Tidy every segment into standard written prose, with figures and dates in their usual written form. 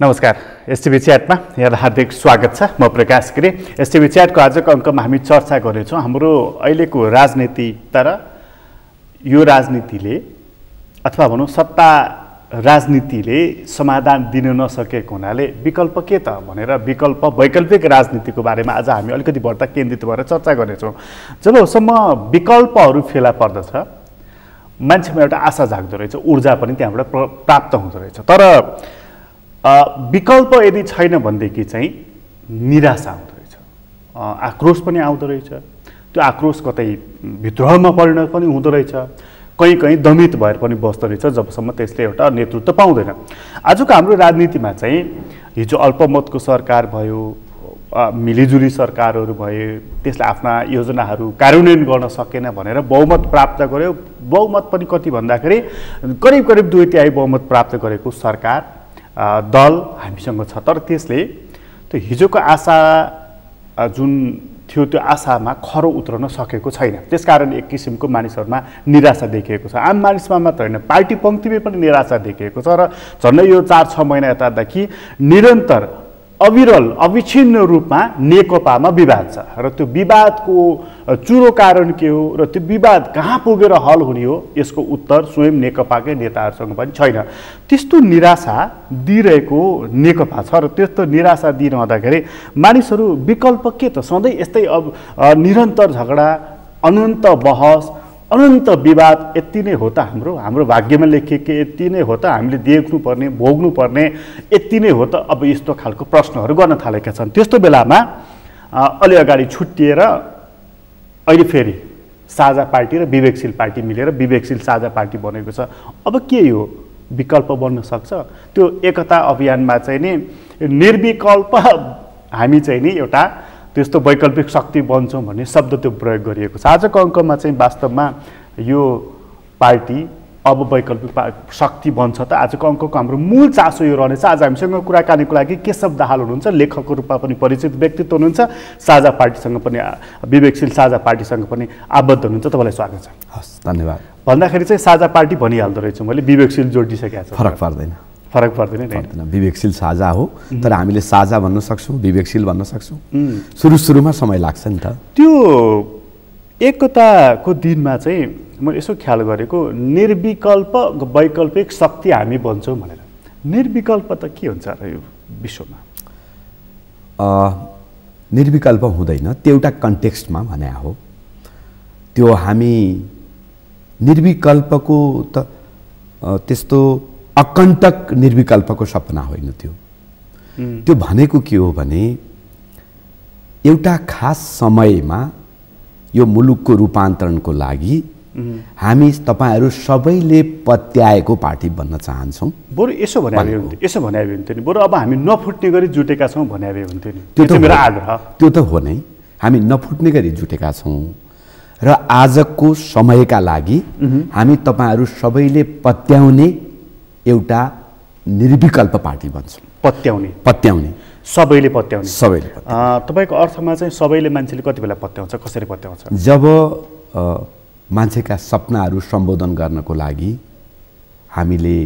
नमस्कार एसटिभी च्याटमा यहाँलाई हार्दिक स्वागत छ। म प्रकाश गिरी। एसटिभी च्याटको आजको अङ्कमा हामी चर्चा गर्नेछौँ हाम्रो अहिलेको राजनीति तर यो राजनीतिले अथवा भनौँ सत्ता राजनीतिले समाधान दिन नसकेको हुनाले विकल्प के त भनेर वैकल्पिक राजनीतिको बारेमा आज हामी अलिकति बढ्ता केन्द्रित भएर चर्चा गर्नेछौँ। जबसम्म विकल्पहरू फेला पर्दछ मान्छेमा एउटा आशा जाग्दो रहेछ, ऊर्जा पनि त्यहाँबाट प्राप्त हुँदो रहेछ। तर विकल्प यदि छैन भनेदेखि चाहिँ निराशा आउँदो रहेछ, आक्रोश पनि आउँदो रहेछ। त्यो आक्रोश कतै विद्रोहमा परिणत पनि हुँदो रहेछ, कहीँ कहीँ दमित भएर पनि बस्दो रहेछ जबसम्म त्यसले एउटा नेतृत्व पाउँदैन। आजको हाम्रो राजनीतिमा चाहिँ हिजो अल्पमतको सरकार भयो, मिलिजुली सरकारहरू भए, त्यसले आफ्ना योजनाहरू कार्यान्वयन गर्न सकेन भनेर बहुमत प्राप्त गर्यो। बहुमत पनि कति भन्दाखेरि करिब करिब 2/3 बहुमत प्राप्त गरेको सरकार दल हामीसँग छ। तर त्यसले त्यो हिजोको आशा जुन थियो त्यो आशामा खरो उत्रन सकेको छैन। त्यसकारण एक किसिमको मानिसहरूमा निराशा देखिएको छ। आम मानिसमा मात्र होइन, पार्टी पङ्क्तिमा पनि निराशा देखिएको छ। र झन्डै यो 4-6 महिना यतादेखि निरन्तर अविरल अविच्छिन्न रूपमा नेकपामा विवाद छ र त्यो विवादको चुरो कारण के हो र त्यो विवाद कहाँ पुगेर हल हुने हो यसको उत्तर स्वयं नेकपाकै नेताहरूसँग पनि छैन। त्यस्तो निराशा दिइरहेको नेकपा छ र त्यस्तो निराशा दिइरहँदाखेरि मानिसहरू विकल्प के त सधैँ यस्तै निरन्तर झगडा, अनन्त बहस, अनन्त विवाद यति नै हो त हाम्रो भाग्यमा लेखिएको यति नै हो त, हामीले देख्नुपर्ने भोग्नुपर्ने यति नै हो त। अब यस्तो खालको प्रश्नहरू गर्न थालेका छन्। त्यस्तो बेलामा अलि अगाडि छुट्टिएर अहिले फेरि साझा पार्टी र विवेकशील पार्टी मिलेर विवेकशील साझा पार्टी बनेको छ। अब के यो विकल्प बन्न सक्छ? त्यो एकता अभियानमा चाहिँ नि निर्विकल्प हामी चाहिँ नि एउटा त्यस्तो वैकल्पिक शक्ति बन्छौँ भन्ने शब्द त्यो प्रयोग गरिएको छ। आजको अङ्कमा चाहिँ वास्तवमा यो पार्टी अब वैकल्पिक शक्ति बन्छ त? आजको अङ्कको हाम्रो मूल चासो यो रहनेछ। आज हामीसँग कुराकानीको लागि केशव दाहाल हुनुहुन्छ, लेखकको रूपमा पनि परिचित व्यक्तित्व हुनुहुन्छ, साझा पार्टीसँग पनि विवेकशील साझा पार्टीसँग पनि आबद्ध हुनुहुन्छ। तपाईँलाई स्वागत छ। हस्, धन्यवाद। भन्दाखेरि चाहिँ साझा पार्टी भनिहाल्दो रहेछु मैले, विवेकशील जोडिसकेको छ। फरक पर्दैन नि। विवेकशील साझा हो, तर हामीले साझा भन्न सक्छौँ, विवेकशील भन्न सक्छौँ। सुरुमा समय लाग्छ नि त। त्यो एकताको दिनमा चाहिँ मैले यसो ख्याल गरेको निर्विकल्प वैकल्पिक शक्ति हामी बन्छौँ भनेर। निर्विकल्प त के हुन्छ र यो विश्वमा? निर्विकल्प हुँदैन, त्यो एउटा कन्टेक्स्टमा भने हो। त्यो हामी निर्विकल्पको त त्यस्तो अकण्टक निर्विकल्पको सपना होइन। त्यो भनेको के हो भने एउटा खास समयमा यो मुलुकको रूपान्तरणको लागि हामी तपाईहरू सबैले पत्याएको पार्टी बन्न चाहन्छौँ। बरु यसो भने हुन्थ्यो नि, बरु अब हामी नफुट्ने गरी जुटेका छौँ भने हुन्थ्यो नि। त्यो त मेरो आग्रह। त्यो त हो नै, हामी नफुट्ने गरी जुटेका छौँ र आजको समयका लागि हामी तपाईहरू सबैले पत्याउने एउटा निर्विकल्प पार्टी बन्छौँ। पत्याउने सबैले पत्याउने। तपाईँको अर्थमा चाहिँ सबैले मान्छेले कति बेला पत्याउँछ, कसरी पत्याउँछ? जब मान्छेका सपनाहरू सम्बोधन गर्नको लागि हामीले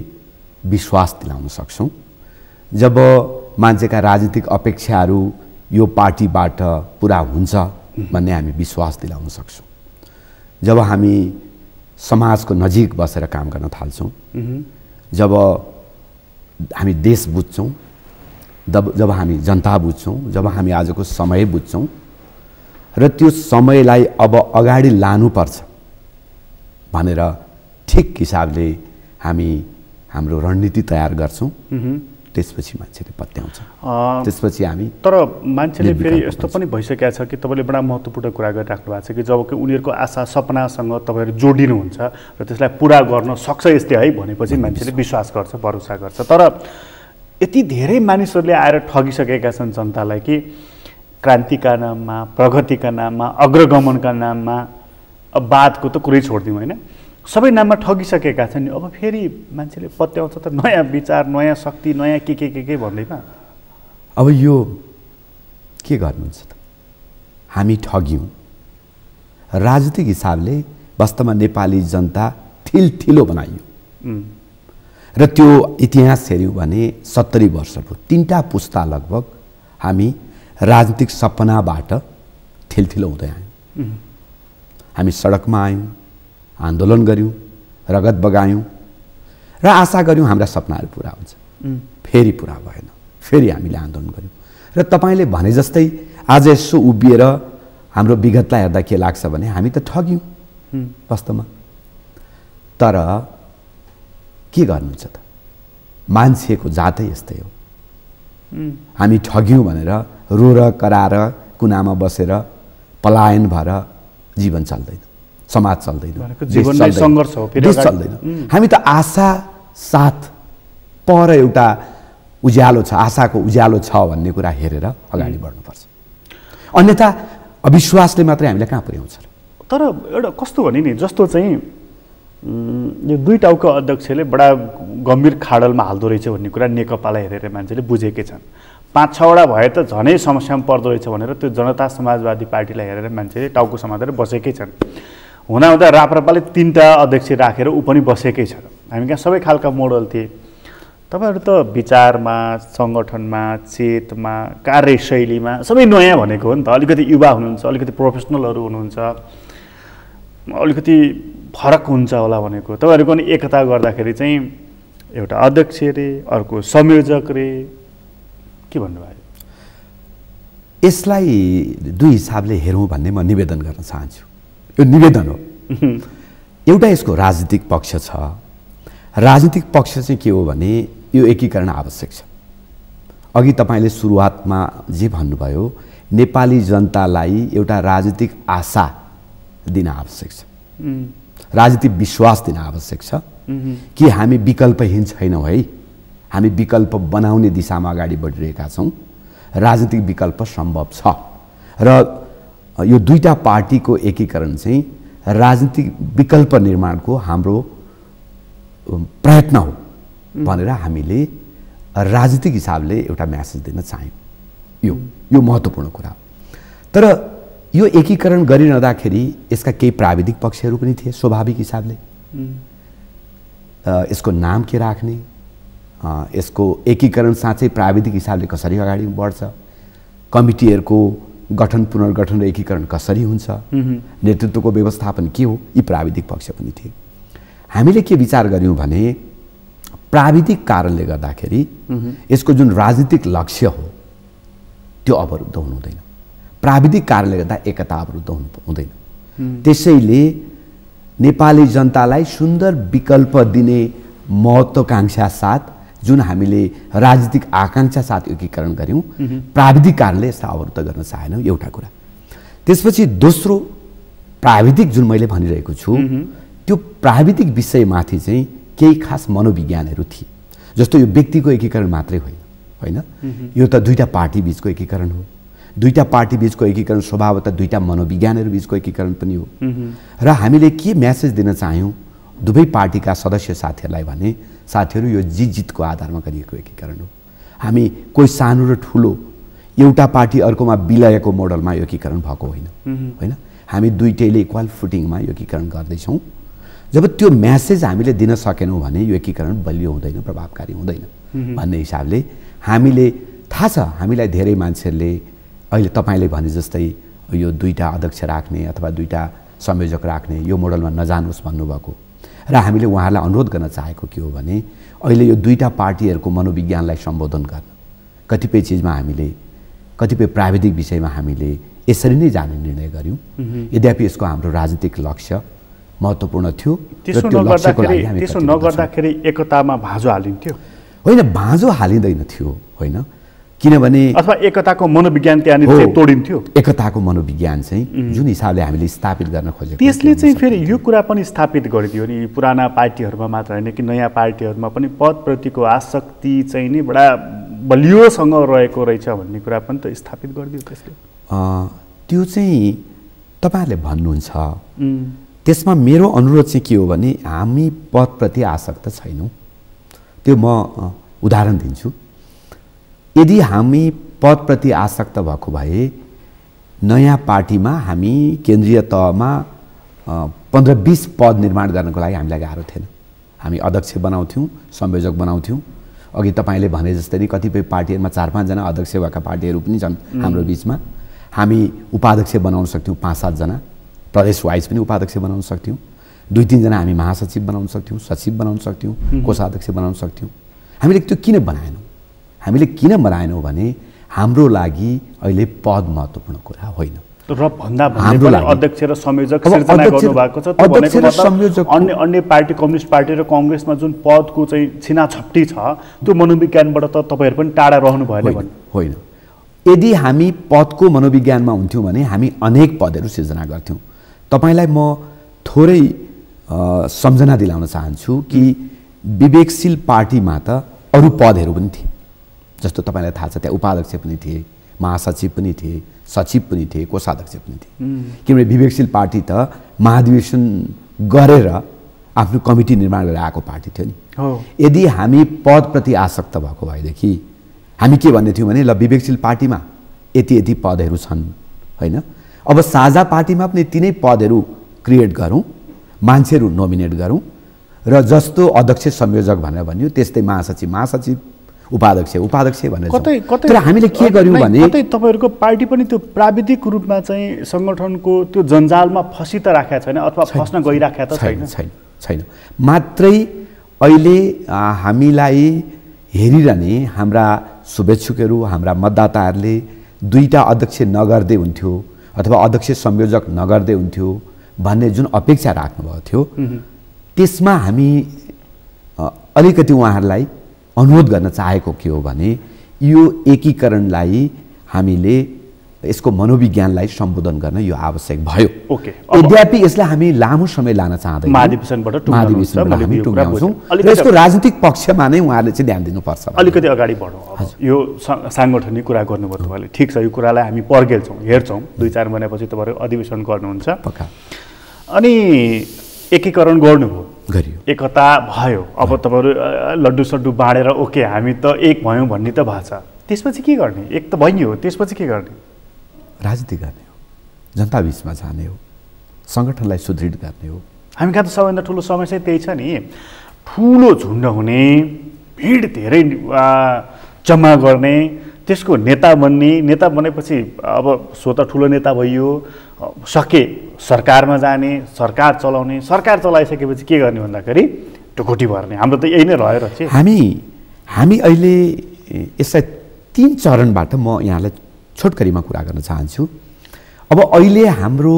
विश्वास दिलाउन सक्छौँ, जब मान्छेका राजनीतिक अपेक्षाहरू यो पार्टीबाट पुरा हुन्छ भन्ने हामी विश्वास दिलाउन सक्छौँ, जब हामी समाजको नजिक बसेर काम गर्न थाल्छौँ, जब हामी देश बुझ्छौँ, जब हामी जनता बुझ्छौँ, जब हामी आजको समय बुझ्छौँ र त्यो समयलाई अब अगाडि लानुपर्छ भनेर ठिक हिसाबले हामी हाम्रो रणनीति तयार गर्छौँ, त्यसपछि मान्छेले पत्याउँछ। त्यसपछि हामी तर मान्छेले फेरि यस्तो पनि भइसकेको छ कि तपाईँले बडा महत्त्वपूर्ण कुरा गरिराख्नु भएको छ कि जब कि उनीहरूको आशा सपनासँग तपाईँहरू जोडिनुहुन्छ र त्यसलाई पुरा गर्न सक्छ यसले है भनेपछि मान्छेले विश्वास गर्छ, भरोसा गर्छ। तर यति धेरै मानिसहरूले आएर ठगिसकेका छन् जनतालाई कि क्रान्तिका नाममा, प्रगतिका नाममा, अग्रगमनका नाममा, अब बातको त कुरै छोडिदिउँ होइन, सबै नाममा ठगिसकेका छन्। अब फेरि मान्छेले पत्याउँछ त नयाँ विचार, नयाँ शक्ति, नयाँ के भन्दैमा। अब यो के गर्नुहुन्छ त? हामी ठग्यौँ। राजनीतिक हिसाबले वास्तवमा नेपाली जनता ठिलो बनाइयो र त्यो इतिहास हेऱ्यौँ भने 70 वर्ष भयो, 3टा पुस्ता लगभग हामी राजनीतिक सपनाबाट थिलथिलो हुँदै आयौँ। हामी सडकमा आयौँ, आन्दोलन गऱ्यौँ, रगत बगायौँ र आशा गऱ्यौँ हाम्रा सपनाहरू पुरा हुन्छ। फेरि पुरा भएन, फेरि हामीले आन्दोलन गऱ्यौँ र तपाईँले भने जस्तै आज यसो उभिएर हाम्रो विगतलाई हेर्दा के लाग्छ भने हामी त ठग्यौँ वास्तवमा। तर के गर्नुहुन्छ त, मान्छेको जातै यस्तै हो। हामी ठग्यौँ भनेर रोएर कराएर कुनामा बसेर पलायन भएर जीवन चल्दैन, समाज चल्दैन, देश चल्दैन। हामी त आशा साथ पर एउटा उज्यालो छ, आशाको उज्यालो छ भन्ने कुरा हेरेर अगाडि बढ्नुपर्छ, अन्यथा अविश्वासले मात्रै हामीलाई कहाँ पुर्याउँछ। तर एउटा कस्तो भने नि, जस्तो चाहिँ यो दुई टाउको अध्यक्षले बडा गम्भीर खाडलमा हाल्दो रहेछ भन्ने कुरा नेकपालाई हेरेर मान्छेले बुझेकै छन्। 5-6वटा भए त झनै समस्यामा पर्दो रहेछ भनेर त्यो जनता समाजवादी पार्टीलाई हेरेर मान्छेले टाउको समातेर बसेकै छन्। हुँदाहुँदा राप्रपाले 3टा अध्यक्ष राखेर ऊ पनि बसेकै छ। हामी कहाँ सबै खालका मोडल थिए। तपाईँहरू त विचारमा, सङ्गठनमा, चेतमा, कार्यशैलीमा सबै नयाँ भनेको हो नि त। अलिकति युवा हुनुहुन्छ, अलिकति प्रोफेसनलहरू हुनुहुन्छ, अलिकति फरक हुन्छ होला भनेको। तपाईँहरूको पनि एकता गर्दाखेरि चाहिँ एउटा अध्यक्ष रे, अर्को संयोजक रे, के भन्नुभयो? यसलाई दुई हिसाबले हेरौँ भन्ने म निवेदन गर्न चाहन्छु। यो निवेदन हो। एउटा यसको राजनीतिक पक्ष छ। राजनीतिक पक्ष चाहिँ के हो भने यो एकीकरण आवश्यक छ। अघि तपाईँले सुरुवातमा जे भन्नुभयो, नेपाली जनतालाई एउटा राजनीतिक आशा दिन आवश्यक छ, राजनीतिक विश्वास दिन आवश्यक छ कि हामी विकल्पहीन छैनौँ है, हामी विकल्प बनाउने दिशामा अगाडि बढिरहेका छौँ, राजनीतिक विकल्प सम्भव छ र यो दुईटा पार्टीको एकीकरण चाहिँ राजनीतिक विकल्प निर्माणको हाम्रो प्रयत्न हो भनेर हामीले राजनीतिक हिसाबले एउटा म्यासेज दिन चाह्यौँ। यो महत्त्वपूर्ण कुरा हो। तर यो एकीकरण गरिरहँदाखेरि यसका केही प्राविधिक पक्षहरू पनि थिए स्वाभाविक हिसाबले। यसको नाम के राख्ने, यसको एकीकरण साँच्चै प्राविधिक हिसाबले कसरी अगाडि बढ्छ, कमिटीहरूको गठन पुनर्गठन र एकीकरण कसरी हुन्छ, नेतृत्वको व्यवस्थापन के हो, यी प्राविधिक पक्ष पनि थिए। हामीले के विचार गर्यौँ भने प्राविधिक कारणले गर्दाखेरि यसको जुन राजनीतिक लक्ष्य हो त्यो अवरुद्ध हुनु हुँदैन। प्राविधिक कारणले गर्दा एकता अवरुद्ध हुनु हुँदैन। त्यसैले नेपाली जनतालाई सुन्दर विकल्प दिने महत्त्वाकांक्षा साथ जुन हामीले राजनीतिक आकांक्षा साथ एकीकरण गर्यौँ, प्राविधिक कारणले यसलाई अवरुद्ध गर्न चाहेनौँ, एउटा कुरा। त्यसपछि दोस्रो प्राविधिक जुन मैले भनिरहेको छु त्यो प्राविधिक विषयमाथि चाहिँ केही खास मनोविज्ञानहरू थिए। जस्तो यो व्यक्तिको एकीकरण मात्रै होइन, यो त दुईटा पार्टी बीचको एकीकरण हो। दुईटा पार्टी बीचको एकीकरण स्वभावतः दुईटा मनोविज्ञानहरू बीचको एकीकरण पनि हो। र हामीले के म्यासेज दिन चाह्यौँ दुवै पार्टीका सदस्य साथीहरूलाई भने, साथीहरू यो जितको आधारमा गरिएको एकीकरण हो। हामी कोही सानो र ठुलो एउटा पार्टी अर्कोमा विलयको मोडलमा यो एकीकरण भएको होइन। हामी दुईटैले इक्वल फुटिङमा यो एकीकरण गर्दैछौँ। जब त्यो म्यासेज हामीले दिन सकेनौँ भने यो एकीकरण बलियो हुँदैन, प्रभावकारी हुँदैन भन्ने हिसाबले हामीले, थाहा छ हामीलाई धेरै मान्छेहरूले अहिले तपाईँले भने जस्तै यो दुईटा अध्यक्ष राख्ने अथवा दुईटा संयोजक राख्ने यो मोडलमा नजानुहोस् भन्नुभएको, र हामीले उहाँहरूलाई अनुरोध गर्न चाहेको के हो भने अहिले यो दुईटा पार्टीहरूको मनोविज्ञानलाई सम्बोधन गर्न कतिपय चिजमा हामीले, कतिपय प्राविधिक विषयमा हामीले यसरी नै जाने निर्णय गर्यौँ। यद्यपि यसको हाम्रो राजनीतिक लक्ष्य महत्त्वपूर्ण थियो। त्यसो नगर्दाखेरि एकतामा भाँजो हालिन्थ्यो होइन, भाँजो हालिँदैन थियो होइन, किनभने अथवा एकताको मनोविज्ञान त्यहाँनिर तोडिन्थ्यो। एकताको मनोविज्ञान चाहिँ जुन हिसाबले हामीले स्थापित गर्न खोजेको त्यसले चाहिँ फेरि यो कुरा पनि स्थापित गरिदियो नि, पुराना पार्टीहरूमा मात्र होइन कि नयाँ पार्टीहरूमा पनि पदप्रतिको आसक्ति चाहिँ नि बडा बलियोसँग रहेको रहेछ भन्ने कुरा पनि त स्थापित गरिदियो त्यसले। त्यो चाहिँ तपाईँहरूले भन्नुहुन्छ। त्यसमा मेरो अनुरोध चाहिँ के हो भने हामी पदप्रति आसक्त छैनौँ। त्यो म उदाहरण दिन्छु। यदि हामी पदप्रति आसक्त भएको भए नयाँ पार्टीमा हामी केन्द्रीय तहमा 15-20 पद निर्माण गर्नको लागि हामीलाई गाह्रो थिएन। हामी अध्यक्ष बनाउँथ्यौँ, संयोजक बनाउँथ्यौँ। अघि तपाईँले भने जस्तै कतिपय पार्टीहरूमा 4-5 जना अध्यक्ष भएका पार्टीहरू पनि छन् हाम्रो बिचमा। हामी उपाध्यक्ष बनाउन सक्थ्यौँ 5-7 जना, प्रदेश वाइज पनि उपाध्यक्ष बनाउन सक्थ्यौँ। 2-3 जना हामी महासचिव बनाउन सक्थ्यौँ, सचिव बनाउन सक्थ्यौँ, कोषाध्यक्ष बनाउन सक्थ्यौँ। हामीले त्यो किन बनाएनौँ? हामीले किन बनाएनौँ भने हाम्रो लागि अहिले पद महत्त्वपूर्ण कुरा होइन। र भन्दा भन्दै अध्यक्ष र संयोजक सिर्जना गर्नुभएको छ, त्यो भनेको मतलब अन्य पार्टी, कम्युनिस्ट पार्टी र कङ्ग्रेसमा जुन पदको चाहिँ छिनाछप्टी छ त्यो मनोविज्ञानबाट त तपाईँहरू पनि टाढा रहनु भएन भने? होइन, यदि हामी पदको मनोविज्ञानमा हुन्थ्यौँ भने हामी अनेक पदहरू सिर्जना गर्थ्यौँ। तपाईँलाई म थोरै सम्झना दिलाउन चाहन्छु कि विवेकशील पार्टीमा त अरू पदहरू पनि थिए। जस्तो तपाईँलाई थाहा छ, त्यहाँ उपाध्यक्ष पनि थिए, महासचिव पनि थिए, सचिव पनि थिए, कोषाध्यक्ष पनि थिए। किनभने विवेकशील पार्टी त महाधिवेशन गरेर आफ्नो कमिटी निर्माण गरेर आएको पार्टी थियो नि। यदि हामी पदप्रति आसक्त भएको भएदेखि हामी के भन्ने थियौँ भने ल विवेकशील पार्टीमा यति पदहरू छन् होइन, अब साझा पार्टीमा पनि तिनै पदहरू क्रिएट गरौँ, मान्छेहरू नोमिनेट गरौँ र जस्तो अध्यक्ष संयोजक भनेर भन्यो त्यस्तै महासचिव उपाध्यक्ष भनेर। तर हामीले के गर्यौँ भने तपाईँहरूको पार्टी पनि त्यो प्राविधिक रूपमा चाहिँ सङ्गठनको त्यो जन्जालमा फसी त राखेको छैन अथवा फस्न गइराखेको त छैन। मात्रै अहिले हामीलाई हेरिरहने हाम्रा शुभेच्छुकहरू, हाम्रा मतदाताहरूले 2टा अध्यक्ष नगर्दै हुन्थ्यो अथवा अध्यक्ष संयोजक नगर्दै हुन्थ्यो भन्ने जुन अपेक्षा राख्नुभएको थियो, त्यसमा हामी अलिकति उहाँहरूलाई अनुरोध गर्न चाहेको के हो भने यो एकीकरणलाई हामीले यसको मनोविज्ञानलाई सम्बोधन गर्न यो आवश्यक भयो। यद्यपि यसलाई हामी लामो समय लान चाहँदैनौँ, महाधिवेशनबाट हामी टुङ्ग्याउँछौँ र यसको राजनीतिक पक्षमा नै उहाँहरूले चाहिँ ध्यान दिनुपर्छ। अलिकति अगाडि बढौँ। यो साङ्गठनिक कुरा गर्नुभयो तपाईँले, ठिक छ, यो कुरालाई हामी पर्गेल्छौँ, हेर्छौँ। 2-4 महिनापछि तपाईँहरू अधिवेशन गर्नुहुन्छ अनि एकीकरण गर्नुभयो, एकता भयो, अब तपाईँहरू लड्डु सड्डु बाँडेर ओके हामी त एक भयौँ भन्ने त भएको छ, त्यसपछि के गर्ने? एक त भइयो, त्यसपछि के गर्ने? राजनीति गर्ने हो, जनता बिचमा जाने हो, सङ्गठनलाई सुदृढ गर्ने हो। हामी कहाँ त सबैभन्दा ठुलो समस्या त्यही छ नि, ठुलो झुन्ड हुने, भिड धेरै जम्मा गर्ने, त्यसको नेता बन्ने, नेता बनेपछि अब स्वतः ठुलो नेता भइयो, सके सरकारमा जाने, सरकार चलाउने, सरकार चलाइसकेपछि के गर्ने भन्दाखेरि ढुकुटी भर्ने। हाम्रो त यही नै रह्यो र चाहिँ हामी अहिले यसलाई 3 चरणबाट म यहाँलाई छोटकरीमा कुरा गर्न चाहन्छु। अब अहिले हाम्रो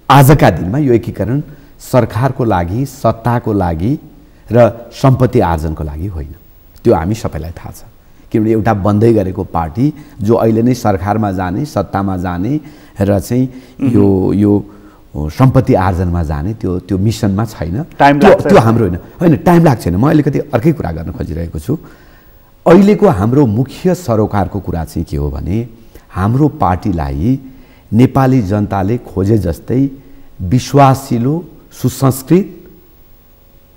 आजका दिनमा यो एकीकरण सरकारको लागि, सत्ताको लागि र सम्पत्ति आर्जनको लागि होइन, त्यो हामी सबैलाई थाहा छ। किनभने एउटा बन्दै गरेको पार्टी जो अहिले नै सरकारमा जाने, सत्तामा जाने र चाहिँ यो सम्पत्ति आर्जनमा जाने त्यो मिसनमा छैन, त्यो हाम्रो होइन, टाइम लाग्छ। म अलिकति अर्कै कुरा गर्न खोजिरहेको छु। अहिलेको हाम्रो मुख्य सरोकारको कुरा चाहिँ के हो भने हाम्रो पार्टीलाई नेपाली जनताले खोजे जस्तै विश्वासिलो, सुसंस्कृत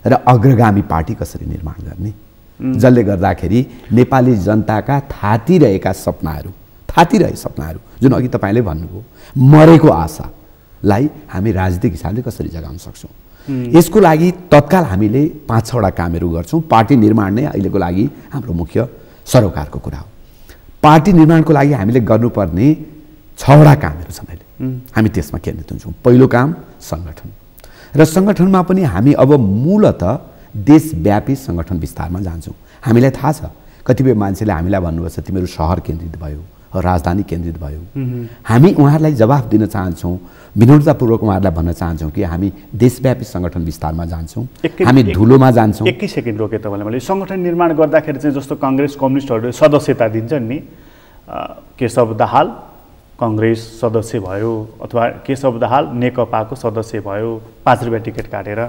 र अग्रगामी पार्टी कसरी निर्माण गर्ने, जसले गर्दाखेरि नेपाली जनताका थाती रहेका सपनाहरू जुन अघि तपाईँले भन्नुभयो मरेको आशालाई हामी राजनीतिक हिसाबले कसरी जगाउन सक्छौँ, यसको लागि तत्काल हामीले 5-6 वटा कामहरू गर्छौँ। पार्टी निर्माण नै अहिलेको लागि हाम्रो मुख्य सरोकारको कुरा हो। पार्टी निर्माणको लागि हामीले गर्नुपर्ने 6 वटा कामहरू छन् अहिले, हामी त्यसमा केन्द्रित हुन्छौँ। पहिलो काम सङ्गठन, र सङ्गठनमा पनि हामी अब मूलतः देशव्यापी सङ्गठन विस्तारमा जान्छौँ। हामीलाई थाहा छ कतिपय मान्छेले हामीलाई भन्नुपर्छ तिमीहरू सहर केन्द्रित भयो, राजधानी केन्द्रित भयो। हामी उहाँहरूलाई जवाफ दिन चाहन्छौँ, विनम्रतापूर्वक उहाँहरूलाई भन्न चाहन्छौँ कि हामी देशव्यापी सङ्गठन विस्तारमा जान्छौँ, हामी धुलोमा जान्छौँ। 1 सेकेन्ड रोकेँ तपाईँलाई। मैले सङ्गठन निर्माण गर्दाखेरि चाहिँ जस्तो काङ्ग्रेस कम्युनिस्टहरूले सदस्यता दिन्छन् नि, केशव दाहाल काङ्ग्रेस सदस्य भयो अथवा केशव दाहाल नेकपाको सदस्य भयो 5 रुपियाँ टिकट काटेर,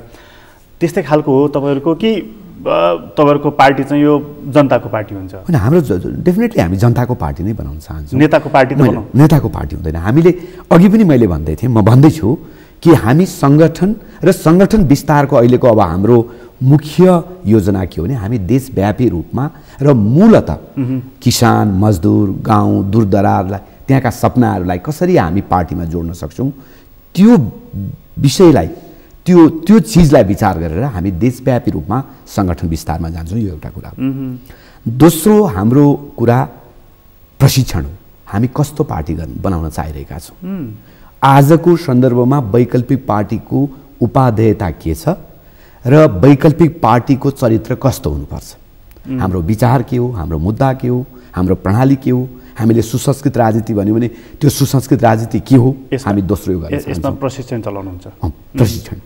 त्यस्तै खालको हो तपाईँहरूको कि तपाईँहरूको पार्टी चाहिँ यो जनताको पार्टी हुन्छ? होइन, हाम्रो डेफिनेटली हामी जनताको पार्टी नै बनाउन चाहन्छौँ। नेताको पार्टी नेताको पार्टी हुँदैन। हामीले अघि पनि मैले भन्दै थिएँ, म भन्दैछु कि हामी सङ्गठन र सङ्गठन विस्तारको अहिलेको अब हाम्रो मुख्य योजना के हो भने हामी देशव्यापी रूपमा र मूलतः किसान, मजदुर, गाउँ, दूरदराजलाई, त्यहाँका सपनाहरूलाई कसरी हामी पार्टीमा जोड्न सक्छौँ त्यो विषयलाई त्यो चिजलाई विचार गरेर हामी देशव्यापी रूपमा सङ्गठन विस्तारमा जान्छौँ, यो एउटा कुरा हो। दोस्रो हाम्रो कुरा प्रशिक्षण हो। हामी कस्तो पार्टी बनाउन चाहिरहेका छौँ। आजको सन्दर्भमा वैकल्पिक पार्टीको उपादेयता के छ र वैकल्पिक पार्टीको चरित्र कस्तो हुनुपर्छ, हाम्रो विचार के हो, हाम्रो मुद्दा के हो, हाम्रो प्रणाली के हो, हामीले सुसंस्कृत राजनीति भन्यो भने त्यो सुसंस्कृत राजनीति के हो, हामी दोस्रो यो गर्न यसमा प्रशिक्षण चलाउनुहुन्छ। प्रशिक्षण।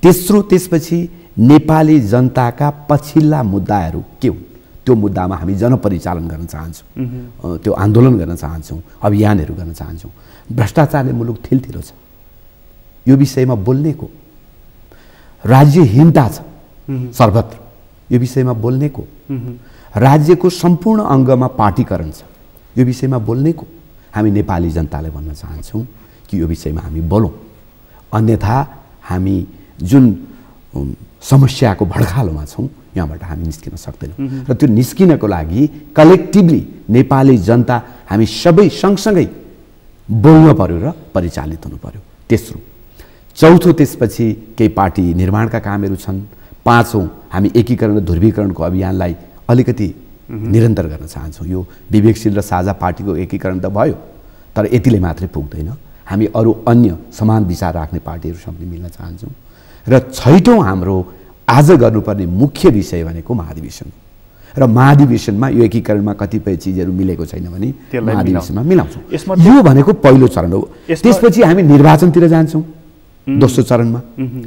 तेस्रो, त्यसपछि नेपाली जनताका पछिल्ला मुद्दाहरू के हुन्, त्यो मुद्दामा हामी जनपरिचालन गर्न चाहन्छौँ, त्यो आन्दोलन गर्न चाहन्छौँ, अभियानहरू गर्न चाहन्छौँ। भ्रष्टाचारले मुलुक थिलथिलो छ, यो विषयमा बोल्नेको। राज्यहीनता छ सर्वत्र, यो विषयमा बोल्नेको। राज्यको सम्पूर्ण अङ्गमा पार्टीकरण छ, यो विषयमा बोल्नेको। हामी नेपाली जनतालाई भन्न चाहन्छौँ कि यो विषयमा हामी बोलौँ, अन्यथा हामी जुन समस्याको भड्खालोमा छौँ यहाँबाट हामी निस्किन सक्दैनौँ। र त्यो निस्किनको लागि कलेक्टिभली नेपाली जनता हामी सबै सँगसँगै बोल्न पर्यो र परिचालित हुनु पर्यो। तेस्रो। चौथो, त्यसपछि केही पार्टी निर्माणका कामहरू छन्। पाँचौँ, हामी एकीकरण र ध्रुवीकरणको अभियानलाई अलिकति निरन्तर गर्न चाहन्छौँ। यो विवेकशील र साझा पार्टीको एकीकरण त भयो, तर यतिले मात्रै पुग्दैन। हामी अरू अन्य समान विचार राख्ने पार्टीहरूसँग पनि मिल्न चाहन्छौँ। र छैटौँ, हाम्रो आज गर्नुपर्ने मुख्य विषय भनेको महाधिवेशन र महाधिवेशनमा यो एकीकरणमा कतिपय चिजहरू मिलेको छैन भने महाधिवेशनमा मिलाउँछौँ। यो भनेको पहिलो चरण हो। त्यसपछि हामी निर्वाचनतिर जान्छौँ दोस्रो चरणमा,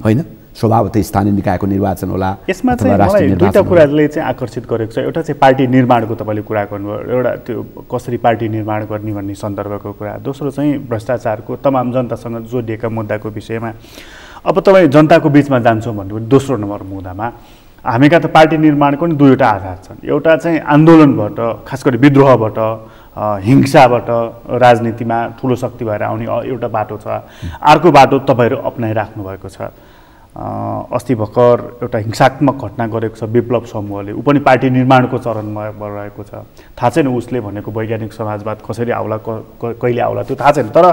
होइन? स्वभावतः स्थानीय निकायको निर्वाचन होला। यसमा चाहिँ मलाई दुईटा कुराले चाहिँ आकर्षित गरेको छ। एउटा चाहिँ पार्टी निर्माणको तपाईँले कुरा गर्नुभयो, एउटा त्यो कसरी पार्टी निर्माण गर्ने भन्ने सन्दर्भको कुरा। दोस्रो चाहिँ भ्रष्टाचारको तमाम जनतासँग जोडिएका मुद्दाको विषयमा। अब तपाईँ जनताको बिचमा जान्छौँ भन्ने दोस्रो नम्बर मुद्दामा हामीका त पार्टी निर्माणको नि दुईवटा आधार छन्। एउटा चाहिँ आन्दोलनबाट, खास गरी विद्रोहबाट, हिंसाबाट राजनीतिमा ठुलो शक्ति भएर आउने एउटा बाटो छ। अर्को बाटो तपाईँहरू अप्नाइराख्नु भएको छ। अस्ति भर्खर एउटा हिंसात्मक घटना गरेको छ विप्लव समूहले, ऊ पनि पार्टी निर्माणको चरणमा रहेको छ। थाहा छैन उसले भनेको वैज्ञानिक समाजवाद कसरी आउला, कहिले आउला, त्यो थाहा छैन। तर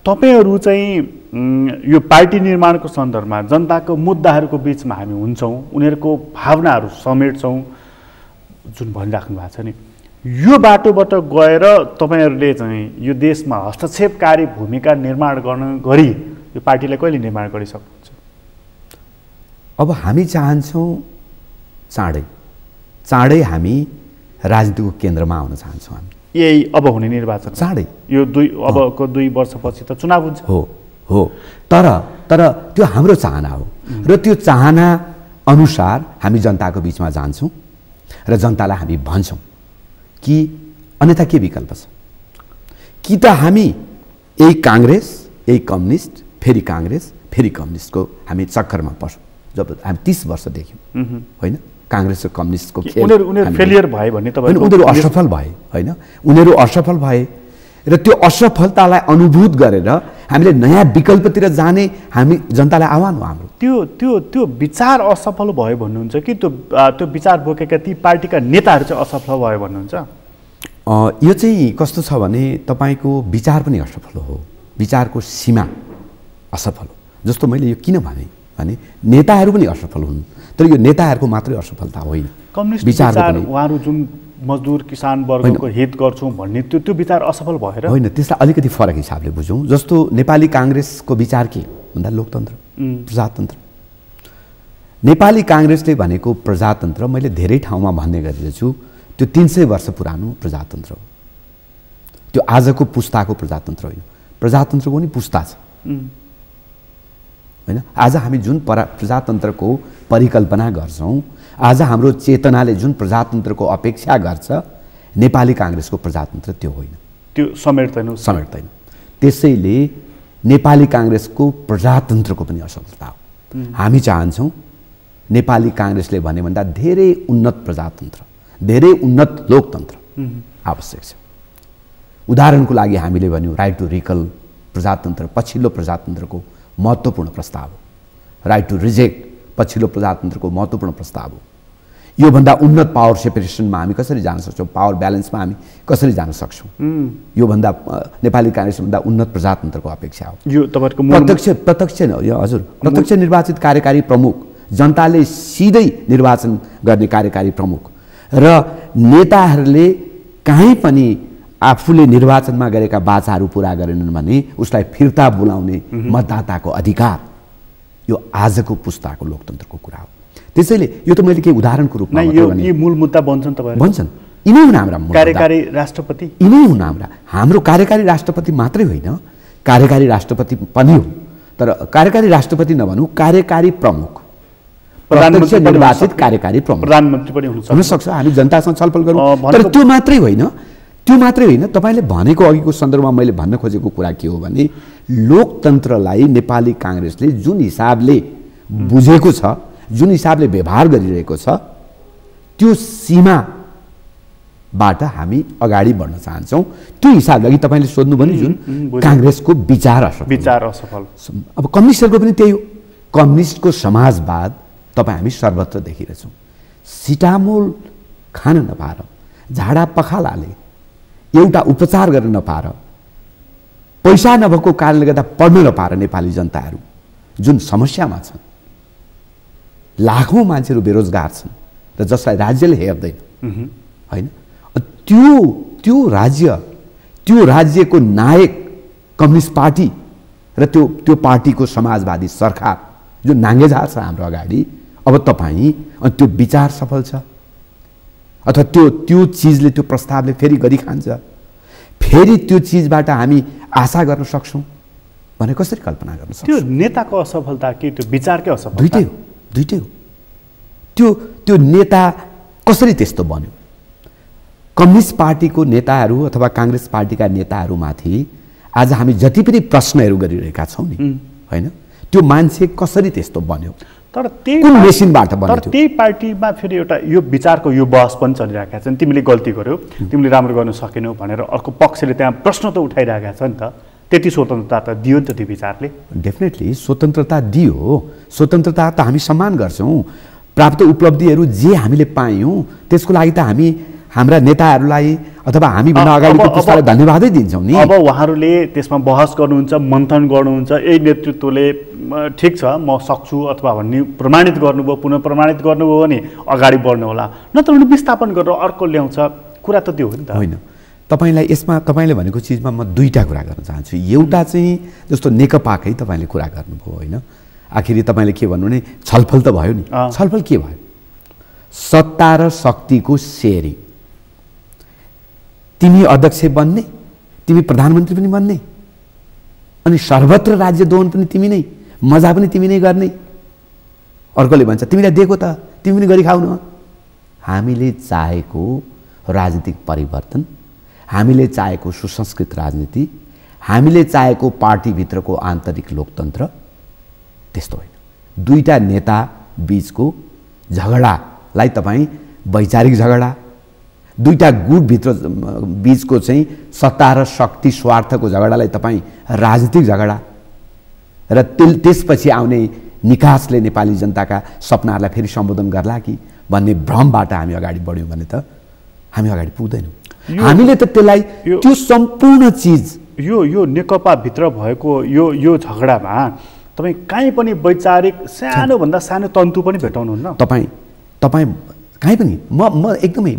तपाईँहरू चाहिँ यो पार्टी निर्माणको सन्दर्भमा जनताको मुद्दाहरूको बिचमा हामी हुन्छौँ, उनीहरूको भावनाहरू समेट्छौँ जुन भनिराख्नु भएको छ नि, यो बाटोबाट गएर तपाईँहरूले चाहिँ यो देशमा हस्तक्षेपकारी भूमिका निर्माण गर्न गरी यो पार्टीलाई कहिले निर्माण गरिसक्नुहुन्छ? अब हामी चाहन्छौँ चाँडै हामी राजनीतिको केन्द्रमा आउन चाहन्छौँ। हामी यही अब हुने निर्वाचन चाँडै, यो अबको 2 वर्षपछि त चुनाव हुन्छ। हो तर त्यो हाम्रो चाहना हो र त्यो चाहना अनुसार हामी जनताको बिचमा जान्छौँ र जनतालाई हामी भन्छौँ कि अन्यथा के विकल्प छ, कि त हामी यही काङ्ग्रेस, यही कम्युनिस्ट, फेरि काङ्ग्रेस, फेरि कम्युनिस्टको हामी चक्करमा पर्छौँ। जब हामी 30 वर्ष देख्यौँ, होइन? काङ्ग्रेस र कम्युनिस्टको खेल, उनीहरू फेलियर भए भन्ने तपाईँ, उनीहरू असफल भए, होइन? उनीहरू असफल भए र त्यो असफलतालाई अनुभूत गरेर हामीले नयाँ विकल्पतिर जाने हामी जनतालाई आह्वान हो हाम्रो। त्यो विचार असफल भयो भन्नुहुन्छ कि त्यो विचार बोकेका ती पार्टीका नेताहरू चाहिँ असफल भयो भन्नुहुन्छ? यो चाहिँ कस्तो छ भने तपाईँको विचार पनि असफल हो, विचारको सीमा असफल हो। जस्तो मैले यो किन भने नेताहरू पनि असफल हुन्, तर यो नेताहरूको मात्रै असफलता होइन। कम्युनिस्ट विचार उहाँहरू जुन मजदुर किसान वर्गको हित गर्छौँ भन्ने त्यो विचार असफल भएर होइन, त्यसलाई अलिकति फरक हिसाबले बुझौँ। जस्तो नेपाली काङ्ग्रेसको विचार के भन्दा लोकतन्त्र, प्रजातन्त्र। नेपाली काङ्ग्रेसले भनेको प्रजातन्त्र, मैले धेरै ठाउँमा भन्ने गरिरहेछु, त्यो 300 वर्ष पुरानो प्रजातन्त्र हो। त्यो आजको पुस्ताको प्रजातन्त्र होइन, प्रजातन्त्रको पनि पुस्ता छ, होइन? आज हामी जुन प्रजातन्त्रको परिकल्पना गर्छौँ, आज हाम्रो चेतनाले जुन प्रजातन्त्रको अपेक्षा गर्छ, नेपाली काङ्ग्रेसको प्रजातन्त्र त्यो होइन, त्यो समेट्दैन। त्यसैले नेपाली काङ्ग्रेसको प्रजातन्त्रको पनि असफलता हो। हामी चाहन्छौँ नेपाली काङ्ग्रेसले भने भन्दा धेरै उन्नत प्रजातन्त्र, धेरै उन्नत लोकतन्त्र आवश्यक छ। उदाहरणको लागि हामीले भन्यौँ राइट टु रिकल प्रजातन्त्र पछिल्लो प्रजातन्त्रको महत्त्वपूर्ण प्रस्ताव हो, राइट टु रिजेक्ट पछिल्लो प्रजातन्त्रको महत्त्वपूर्ण प्रस्ताव हो। योभन्दा उन्नत पावर सेपरेसनमा हामी कसरी जान सक्छौँ, पावर ब्यालेन्समा हामी कसरी जान सक्छौँ, योभन्दा नेपाली काङ्ग्रेसभन्दा उन्नत प्रजातन्त्रको अपेक्षा हो। यो तपाईँको प्रत्यक्ष यो हजुर प्रत्यक्ष निर्वाचित कार्यकारी प्रमुख, जनताले सिधै निर्वाचन गर्ने कार्यकारी प्रमुख र नेताहरूले कहीँ पनि आफूले निर्वाचनमा गरेका बाचाहरू पुरा गरेनन् भने उसलाई फिर्ता बोलाउने मतदाताको अधिकार, यो आजको पुस्ताको लोकतन्त्रको कुरा हो। त्यसैले यो त मैले केही उदाहरणको रूपमा यी मूल मुद्दा बन्छन् तपाईहरु भन्छन्। यिनै हुन् हाम्रा कार्यकारी राष्ट्रपति, यिनै हुन् हाम्रो कार्यकारी राष्ट्रपति मात्रै होइन, कार्यकारी राष्ट्रपति पनि हो। तर कार्यकारी राष्ट्रपति नभनौँ, कार्यकारी प्रमुख, प्रधानमन्त्री निर्वाचित कार्यकारी प्रमुख, प्रधानमन्त्री पनि हुन सक्छ। हामी जनतासँग छलफल गरौँ। तर त्यो मात्रै होइन, तपाईले भनेको अघिको सन्दर्भमा मैले भन्न खोजेको कुरा के हो भने लोकतन्त्रलाई नेपाली काङ्ग्रेसले जुन हिसाबले बुझेको छ, जुन हिसाबले व्यवहार गरिरहेको छ, त्यो सीमाबाट हामी अगाडि बढ्न चाहन्छौँ। त्यो हिसाबले अघि तपाईँले सोध्नु भने जुन काङ्ग्रेसको विचार असफल। अब कम्युनिस्टहरूको पनि त्यही हो। कम्युनिस्टको समाजवाद तपाईँ हामी सर्वत्र देखिरहेछौँ। सिटामोल खान नपाएर, झाडा पखालाले एउटा उपचार गर्न नपाएर, पैसा नभएको कारणले गर्दा पढ्न नपाएर नेपाली जनताहरू जुन समस्यामा छन्, लाखौँ मान्छेहरू बेरोजगार छन् र जसलाई राज्यले हेर्दैन होइन, त्यो राज्यको नायक कम्युनिस्ट पार्टी र त्यो पार्टीको समाजवादी सरकार जो नाङ्गे झार्छ हाम्रो अगाडि। अब तपाईँ त्यो विचार सफल छ अथवा त्यो चिजले, त्यो प्रस्तावले फेरि गरी खान्छ, फेरि त्यो चिजबाट हामी आशा गर्न सक्छौँ भने कसरी कल्पना गर्न सक्छौँ? त्यो नेताको असफलता कि त्यो विचारकै असफलता? दुइटै हो। त्यो नेता कसरी त्यस्तो बन्यो? कम्युनिस्ट पार्टीको नेताहरू अथवा काङ्ग्रेस पार्टीका नेताहरूमाथि आज हामी जति पनि प्रश्नहरू गरिरहेका छौँ नि, होइन, त्यो मान्छे कसरी त्यस्तो बन्यो? तर कुन मेसिनबाट बन्यो? तर त्यही पार्टीमा फेरि एउटा यो विचारको यो बहस पनि चलिरहेका छन्। तिमीले गल्ती गर्यौ, तिमीले राम्रो गर्न सकेनौ भनेर अर्को पक्षले त्यहाँ प्रश्न त उठाइरहेका छ नि त। त्यति स्वतन्त्रता त दियो नि त त्यो विचारले। डेफिनेटली स्वतन्त्रता दियो। स्वतन्त्रता त हामी सम्मान गर्छौँ। प्राप्त उपलब्धिहरू जे हामीले पायौँ त्यसको लागि त हामी हाम्रा नेताहरूलाई अथवा हामीभन्दा अगाडिको पुस्तालाई धन्यवादै दिन्छौँ नि। अब उहाँहरूले त्यसमा बहस गर्नुहुन्छ, मन्थन गर्नुहुन्छ, यही नेतृत्वले ठिक छ म सक्छु अथवा भन्ने प्रमाणित गर्नुभयो, पुनः प्रमाणित गर्नुभयो भने अगाडि बढ्नु होला, नत्र भने विस्थापन गरेर अर्को ल्याउँछ। कुरा त त्यो हो नि त। होइन, तपाईँलाई यसमा तपाईँले भनेको चिजमा म दुईवटा कुरा गर्न चाहन्छु। एउटा चाहिँ जस्तो नेकपाकै तपाईँले कुरा गर्नुभयो होइन, आखिरी तपाईँले के भन्नु भने छलफल त भयो नि। छलफल के भयो? सत्ता र शक्तिको सेयरिङ। तिमी अध्यक्ष बन्ने, तिमी प्रधानमन्त्री पनि बन्ने, अनि सर्वत्र राज्य दोहन पनि तिमी नै, मजा पनि तिमी नै गर्ने। अर्कोले भन्छ तिमीलाई दिएको त तिमी पनि गरी खाऊ न। हामीले चाहेको राजनीतिक परिवर्तन, हामीले चाहेको सुसंस्कृत राजनीति, हामीले चाहेको पार्टीभित्रको आन्तरिक लोकतन्त्र त्यस्तो होइन। दुईटा नेता बीचको झगडालाई तपाईँ वैचारिक झगडा, दुईटा गुटभित्र बीचको चाहिँ सत्ता र शक्ति स्वार्थको झगडालाई तपाईँ राजनीतिक झगडा र त्यसपछि आउने निकासले नेपाली जनताका सपनाहरूलाई फेरि सम्बोधन गर्ला कि भन्ने भ्रमबाट हामी अगाडि बढ्यौँ भने त हामी अगाडि पुग्दैनौँ। हामीले त त्यसलाई त्यो सम्पूर्ण चिज यो नेकपाभित्र भएको यो झगडामा तपाईँ कहीँ पनि वैचारिक सानोभन्दा सानो तन्तु पनि भेटाउनुहुन्न। तपाईँ कहीँ पनि म एकदमै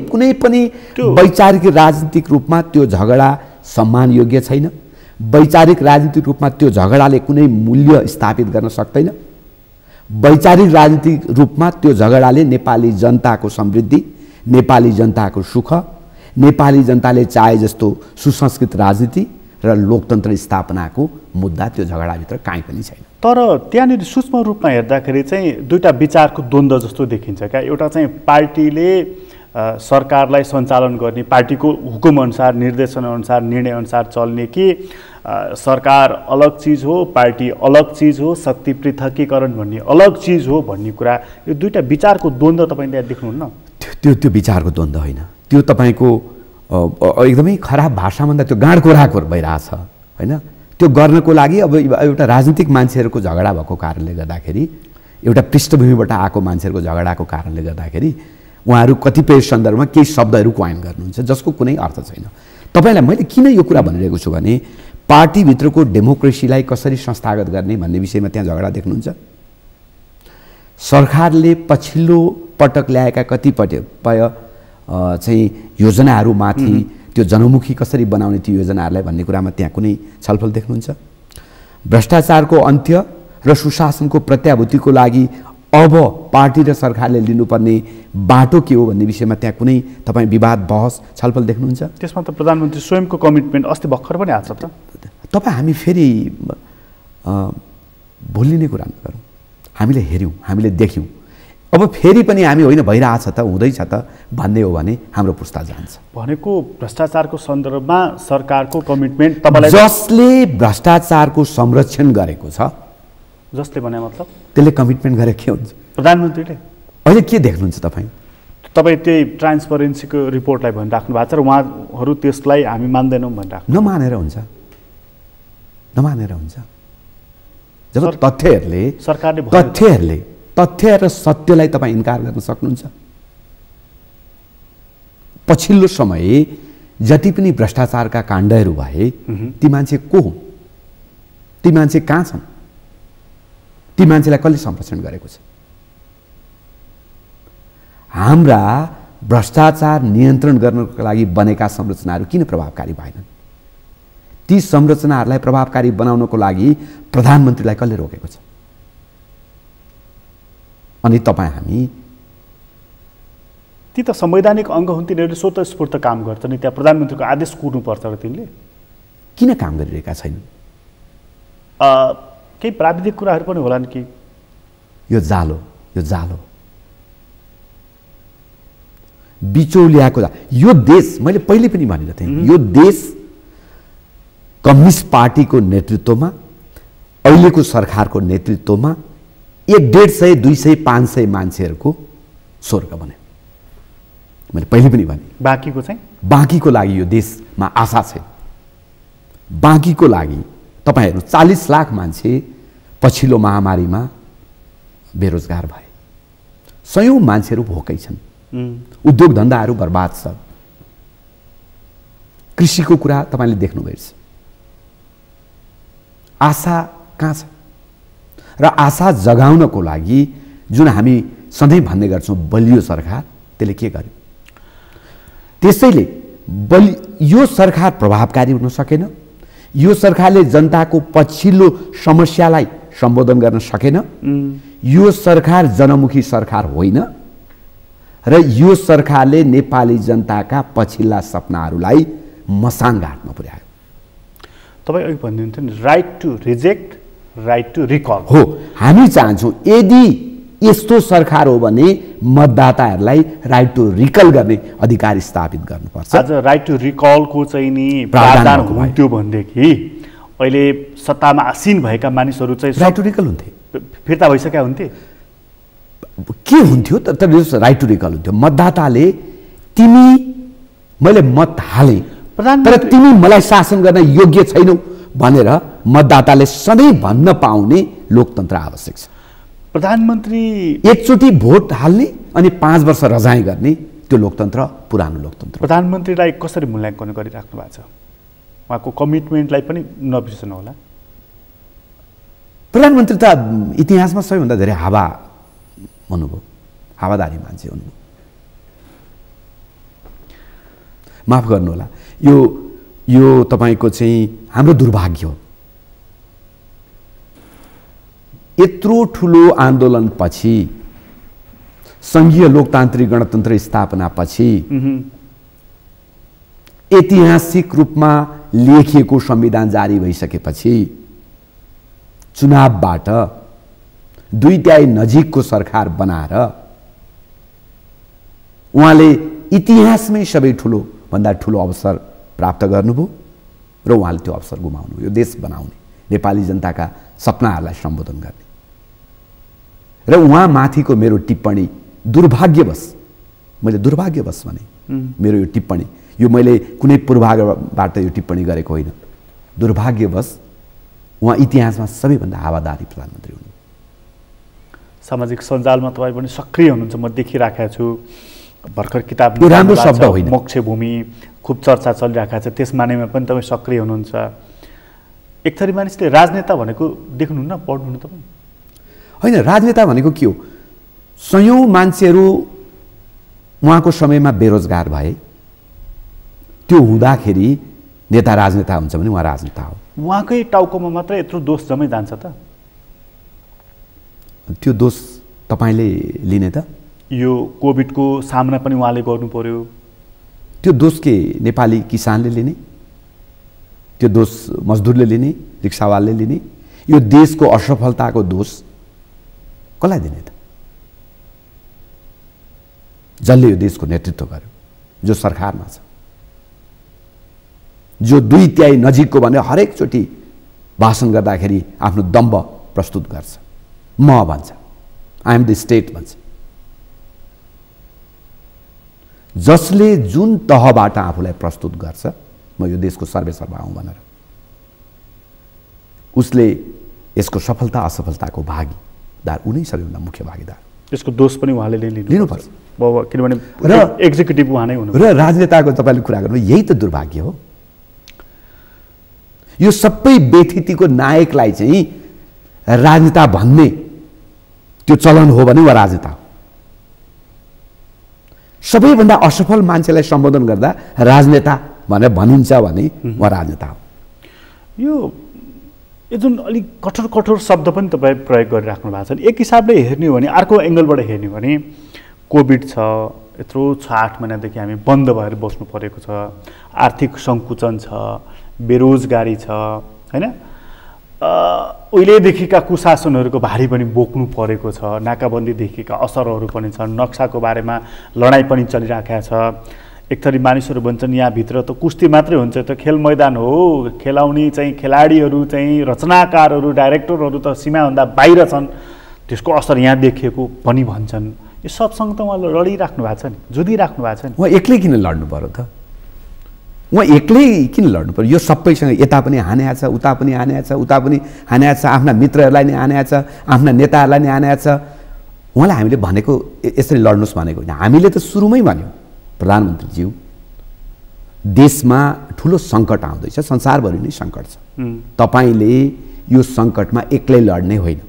कुनै पनि वैचारिक राजनीतिक रूपमा त्यो झगडा सम्मान योग्य छैन। वैचारिक राजनीतिक रूपमा त्यो झगडाले कुनै मूल्य स्थापित गर्न सक्दैन। वैचारिक राजनीतिक रूपमा त्यो झगडाले नेपाली जनताको समृद्धि, नेपाली जनताको सुख, नेपाली जनताले चाहे जस्तो सुसंस्कृत राजनीति र लोकतन्त्र स्थापनाको मुद्दा त्यो झगडाभित्र कहीँ पनि छैन। तर त्यहाँनिर सूक्ष्म रूपमा हेर्दाखेरि चाहिँ दुईटा विचारको द्वन्द्व जस्तो देखिन्छ क्या। एउटा चाहिँ पार्टीले सरकारलाई सञ्चालन गर्ने, पार्टीको हुकुमअनुसार, निर्देशनअनुसार, निर्णयअनुसार चल्ने कि सरकार अलग चिज हो, पार्टी अलग चिज हो, शक्ति पृथकीकरण भन्ने अलग चिज हो भन्ने कुरा, यो दुईटा विचारको द्वन्द्व तपाईँले देख्नुहुन्न? त्यो विचारको द्वन्द्व होइन, त्यो तपाईँको एकदमै खराब भाषाभन्दा त्यो गाँडकोराकोर भइरहेछ होइन। त्यो गर्नको लागि अब एउटा राजनीतिक मान्छेहरूको झगडा भएको कारणले गर्दाखेरि एउटा पृष्ठभूमिबाट आएको मान्छेहरूको झगडाको कारणले गर्दाखेरि उहाँहरू कतिपय सन्दर्भमा केही शब्दहरू क्वाइन गर्नुहुन्छ जसको कुनै अर्थ छैन। तपाईँलाई मैले किन यो कुरा भनिरहेको छु भने पार्टीभित्रको डेमोक्रेसीलाई कसरी संस्थागत गर्ने भन्ने विषयमा त्यहाँ झगडा देख्नुहुन्छ। सरकारले पछिल्लो पटक ल्याएका कतिपय चाहिँ योजनाहरूमाथि त्यो जनमुखी कसरी बनाउने त्यो योजनाहरूलाई भन्ने कुरामा त्यहाँ कुनै छलफल देख्नुहुन्छ। भ्रष्टाचारको अन्त्य र सुशासनको प्रत्याभूतिको लागि अब पार्टी र सरकारले लिनुपर्ने बाटो के हो भन्ने विषयमा त्यहाँ कुनै तपाईँ विवाद बहस छलफल देख्नुहुन्छ। त्यसमा त प्रधानमन्त्री स्वयंको कमिटमेन्ट अस्ति भर्खर पनि आएको छ त। तपाईँ हामी फेरि भुलिने कुरा नगरौँ। हामीले हेऱ्यौँ, हामीले देख्यौँ, अब फेरि पनि हामी होइन भइरहेछ त हुँदैछ त भन्ने हो भने हाम्रो पुस्ता जान्छ। भनेको भ्रष्टाचारको सन्दर्भमा सरकारको कमिटमेन्ट तपाईँलाई जसले भ्रष्टाचारको संरक्षण गरेको छ, जसले भने मतलब त्यसले कमिटमेन्ट गरे के हुन्छ? प्रधानमन्त्रीले अहिले के देख्नुहुन्छ तपाईँ? तपाईँ त्यही ट्रान्सपरेन्सीको रिपोर्टलाई भनिराख्नु भएको छ र उहाँहरू त्यसलाई हामी मान्दैनौँ भनिराख्नु। नमानेर हुन्छ, नमानेर हुन्छ। जब तथ्यहरूले तथ्य र सत्यलाई तपाईँ इन्कार गर्न सक्नुहुन्छ। पछिल्लो समय जति पनि भ्रष्टाचारका काण्डहरू भए ती मान्छे को हुन्? ती मान्छे कहाँ छन्? ती मान्छेलाई कसले संरक्षण गरेको छ? हाम्रा भ्रष्टाचार नियन्त्रण गर्नको लागि बनेका संरचनाहरू किन प्रभावकारी भएनन्? ती संरचनाहरूलाई प्रभावकारी बनाउनको लागि प्रधानमन्त्रीलाई कसले रोकेको छ? अनि तपाईँ हामी ती त संवैधानिक अङ्ग हुन्, तिनीहरूले स्वतस्फूर्त काम गर्छ नि। त्यहाँ प्रधानमन्त्रीको आदेश कुर्नुपर्छ र तिनले किन काम गरिरहेका छैनन्? केही प्राविधिक कुराहरू पनि होलान् कि? यो जालो बिचौलियाको यो देश, मैले पहिले पनि भनेको थिएँ, यो देश कम्युनिस्ट पार्टीको नेतृत्वमा, अहिलेको सरकारको नेतृत्वमा 100, 200, 500 मान्छेहरूको स्वर्ग बन्यो। मैले पहिले पनि भने बाँकीको लागि यो देशमा आशा छैन। बाँकीको लागि तपाईहरू 40 लाख मान्छे पछिल्लो महामारीमा बेरोजगार भए, सयौं मान्छेहरू भोकै छन्, उद्योग धन्दाहरू बर्बाद छ। कृषिको कुरा तपाईले देख्नुभएको छ। आशा कहाँ छ? र आशा जगाउनको लागि जुन हामी सधैँ भन्ने गर्छौँ बलियो सरकार, त्यसले के गर्यो? त्यसैले यो सरकार प्रभावकारी हुन सकेन। यो सरकारले जनताको पछिल्लो समस्यालाई सम्बोधन गर्न सकेन। यो सरकार जनमुखी सरकार होइन र यो सरकारले नेपाली जनताका पछिल्ला सपनाहरूलाई मसान घाटमा पुर्यायो। तपाईँ अघि भन्नुहुन्थ्यो नि right to reject, right to recall. हो, हामी चाहन्छौँ यदि यस्तो सरकार हो भने मतदाताहरूलाई राइट टु रिकल गर्ने अधिकार स्थापित गर्नुपर्छ। आज राइट टु रिकलको चाहिँ नि प्रावधान हुन्थ्यो भनेदेखि अहिले सत्तामा आसीन भएका मानिसहरू चाहिँ राइट टु रिकल हुन्थे, फिर्ता भइसकेका हुन्थे। के हुन्थ्यो त? राइट टु रिकल हुन्थ्यो। मतदाताले मैले मत हाले तर तिमी मलाई शासन गर्न योग्य छैनौ भनेर मतदाताले सधैँ भन्न पाउने लोकतन्त्र आवश्यक छ। प्रधानमन्त्री एकचोटि भोट हाल्ने अनि 5 वर्ष रजाई गर्ने त्यो लोकतन्त्र पुरानो लोकतन्त्र। प्रधानमन्त्रीलाई कसरी मूल्याङ्कन गरिराख्नु भएको छ? उहाँको कमिटमेन्टलाई पनि नबिर्सनु होला। प्रधानमन्त्री त इतिहासमा सबैभन्दा धेरै हावा हुनुभयो, हावादारी मान्छे हुनुभयो। माफ गर्नुहोला, यो तपाईको चाहिँ हाम्रो दुर्भाग्य हो। यत्रो ठुलो आन्दोलनपछि, संघीय लोकतान्त्रिक गणतन्त्र स्थापनापछि, ऐतिहासिक रूपमा लेखिएको संविधान जारी भइसकेपछि चुनावबाट 2 नजिकको सरकार बनाएर उहाँले इतिहासमै सबै भन्दा ठुलो अवसर प्राप्त गर्नुभयो र उहाँले त्यो अवसर गुमाउनु, यो देश बनाउने, नेपाली जनताका सपनाहरूलाई सम्बोधन गर्ने। र उहाँ माथिको मेरो टिप्पणी दुर्भाग्यवश, मैले दुर्भाग्यवश भने मेरो यो टिप्पणी, यो मैले कुनै पूर्वाग्रहबाट यो टिप्पणी गरेको होइन, दुर्भाग्यवश उहाँ इतिहासमा सबैभन्दा हावादारी प्रधानमन्त्री हुनु। सामाजिक सञ्जालमा तपाईँ पनि सक्रिय हुनुहुन्छ, म देखिराखेको छु। भर्खर किताब यो राम्रो शब्द होइन, मोक्षभूमि खूब चर्चा चलिरहेको छ, त्यस मानेमा पनि तपाईँ सक्रिय हुनुहुन्छ। एक थरी मानिसले राजनेता भनेको देख्नुहुन्न, पढ्नुहुन्न तपाईँ? होइन, राजनेता भनेको के हो? सयौँ मान्छेहरू उहाँको समयमा बेरोजगार भए, त्यो हुँदाखेरि नेता राजनेता हुन्छ भने उहाँ राजनेता हो। उहाँकै टाउकोमा मात्र यत्रो दोष जम्मै जान्छ त? त्यो दोष तपाईँले लिने त? यो कोभिडको सामना पनि उहाँले गर्नु पर्यो। त्यो दोष के नेपाली किसानले लिने? त्यो दोष मजदुरले लिने, रिक्सावालले लिने? यो देशको असफलताको दोष कसलाई दिने त? जसले यो देशको नेतृत्व गर्यो, जो सरकारमा छ, जो 2/3 नजिकको भने हरेकचोटि भाषण गर्दाखेरि आफ्नो दम्भ प्रस्तुत गर्छ, म भन्छ, आई एम द स्टेट भन्छ। जसले जुन तहबाट आफूलाई प्रस्तुत गर्छ, म यो देशको सर्वेसर्वा हुँ भनेर, उसले यसको सफलता असफलताको भागीदार उनी सबैभन्दा मुख्य भागीदार। यसको दोष पनि उहाँले लिनुपर्छ, किनभने र एक्जिक्युटिभ उहाँ नै हुनु। र राजनेताको तपाईँले कुरा गर्नु, यही त दुर्भाग्य हो। यो सबै बेथितिको नायकलाई चाहिँ राजनेता भन्ने त्यो चलन हो भने वा राजनेता हो। सबैभन्दा असफल मान्छेलाई सम्बोधन गर्दा राजनेता भनेर भनिन्छ भने वा राजनेता हो। यो जुन अलिक कठोर कठोर शब्द पनि तपाईँ प्रयोग गरिराख्नु भएको छ। एक हिसाबले हेर्ने हो भने, अर्को एङ्गलबाट हेर्ने हो भने, कोभिड छ, यत्रो 6-8 महिनादेखि हामी बन्द भएर बस्नु परेको छ, आर्थिक सङ्कुचन छ, बेरोजगारी छ, होइन? उहिलेदेखिका कुशासनहरूको भारी पनि बोक्नु परेको छ, नाकाबन्दीदेखिका असरहरू पनि छन्, नक्साको बारेमा लडाइँ पनि चलिराखेको छ। एक थरी मानिसहरू भन्छन् यहाँभित्र त कुस्ती मात्रै हुन्छ, त खेल मैदान हो, खेलाउने चाहिँ खेलाडीहरू चाहिँ रचनाकारहरू डाइरेक्टरहरू त सीमाभन्दा बाहिर छन्, त्यसको असर यहाँ देखिएको पनि भन्छन्। यो सबसँग त उहाँले लडिराख्नु भएको छ नि, जुधिराख्नु भएको छ नि। उहाँ एक्लै किन लड्नु पर्यो त? उहाँ एक्लै किन लड्नु पर्यो? यो सबैसँग यता पनि हानेको छ, उता पनि हानेको छ, उता पनि हानेको छ, आफ्ना मित्रहरूलाई नै हानेको छ, आफ्ना नेताहरूलाई नै हानेको छ। उहाँलाई हामीले भनेको यसरी लड्नुहोस् भनेको होइन। हामीले त सुरुमै भन्यौँ, प्रधानमन्त्रीज्यू, देशमा ठुलो सङ्कट आउँदैछ, संसारभरि नै सङ्कट छ। तपाईँले यो सङ्कटमा एक्लै लड्ने होइन,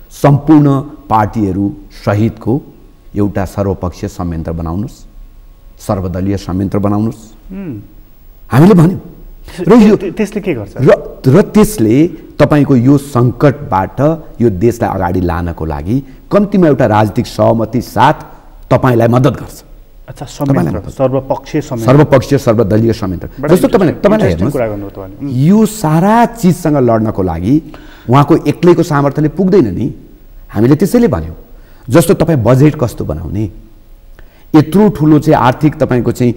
सम्पूर्ण पार्टीहरू सहितको एउटा सर्वपक्षीय संयन्त्र बनाउनुहोस्, सर्वदलीय संयन्त्र बनाउनुहोस् हामीले भन्यौँ। र यो त्यसले के गर्छ? र त्यसले तपाईँको यो सङ्कटबाट यो देशलाई अगाडि लानको लागि कम्तीमा एउटा राजनीतिक सहमति साथ तपाईँलाई मद्दत गर्छ। अच्छा, संयन्त्र, सर्वपक्षीय संयन्त्र, सर्वपक्षीय सर्वदलीय संयन्त्र। जस्तो तपाईँलाई हेर्नुहोस्, यो सारा चिजसँग लड्नको लागि उहाँको एक्लैको सामर्थ्यले पुग्दैन नि। हामीले त्यसैले भन्यौँ, जस्तो तपाईँ बजेट कस्तो बनाउने, यत्रो ठुलो चाहिँ आर्थिक तपाईँको चाहिँ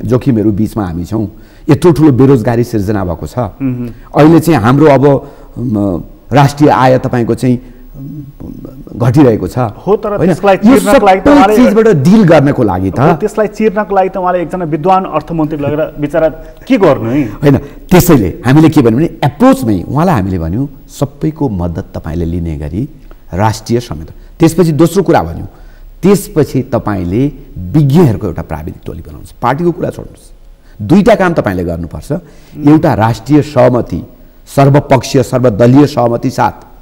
जोखिमहरू बिचमा हामी छौँ, यत्रो ठुलो बेरोजगारी सिर्जना भएको छ, अहिले चाहिँ हाम्रो अब राष्ट्रिय आय तपाईँको चाहिँ घटिरहेको छ हो, तर त्यसलाई चिजबाट डिल गर्नको लागि त, त्यसलाई चिर्नको लागि त उहाँले एकजना विद्वान अर्थमन्त्री लगेर बिचरा के गर्नु है? होइन, त्यसैले हामीले के भन्यौँ भने एप्रोचमै उहाँलाई हामीले भन्यौँ सबैको मद्दत तपाईँले लिने गरी राष्ट्रिय संयन्त्र। त्यसपछि दोस्रो कुरा भन्यौँ, त्यसपछि तपाईँले विज्ञहरूको एउटा प्राविधिक टोली बनाउनुहोस्, पार्टीको कुरा छोड्नुहोस्। दुईटा काम तपाईँले गर्नुपर्छ, एउटा राष्ट्रिय सहमति, सर्वपक्षीय सर्वदलीय सहमति साथ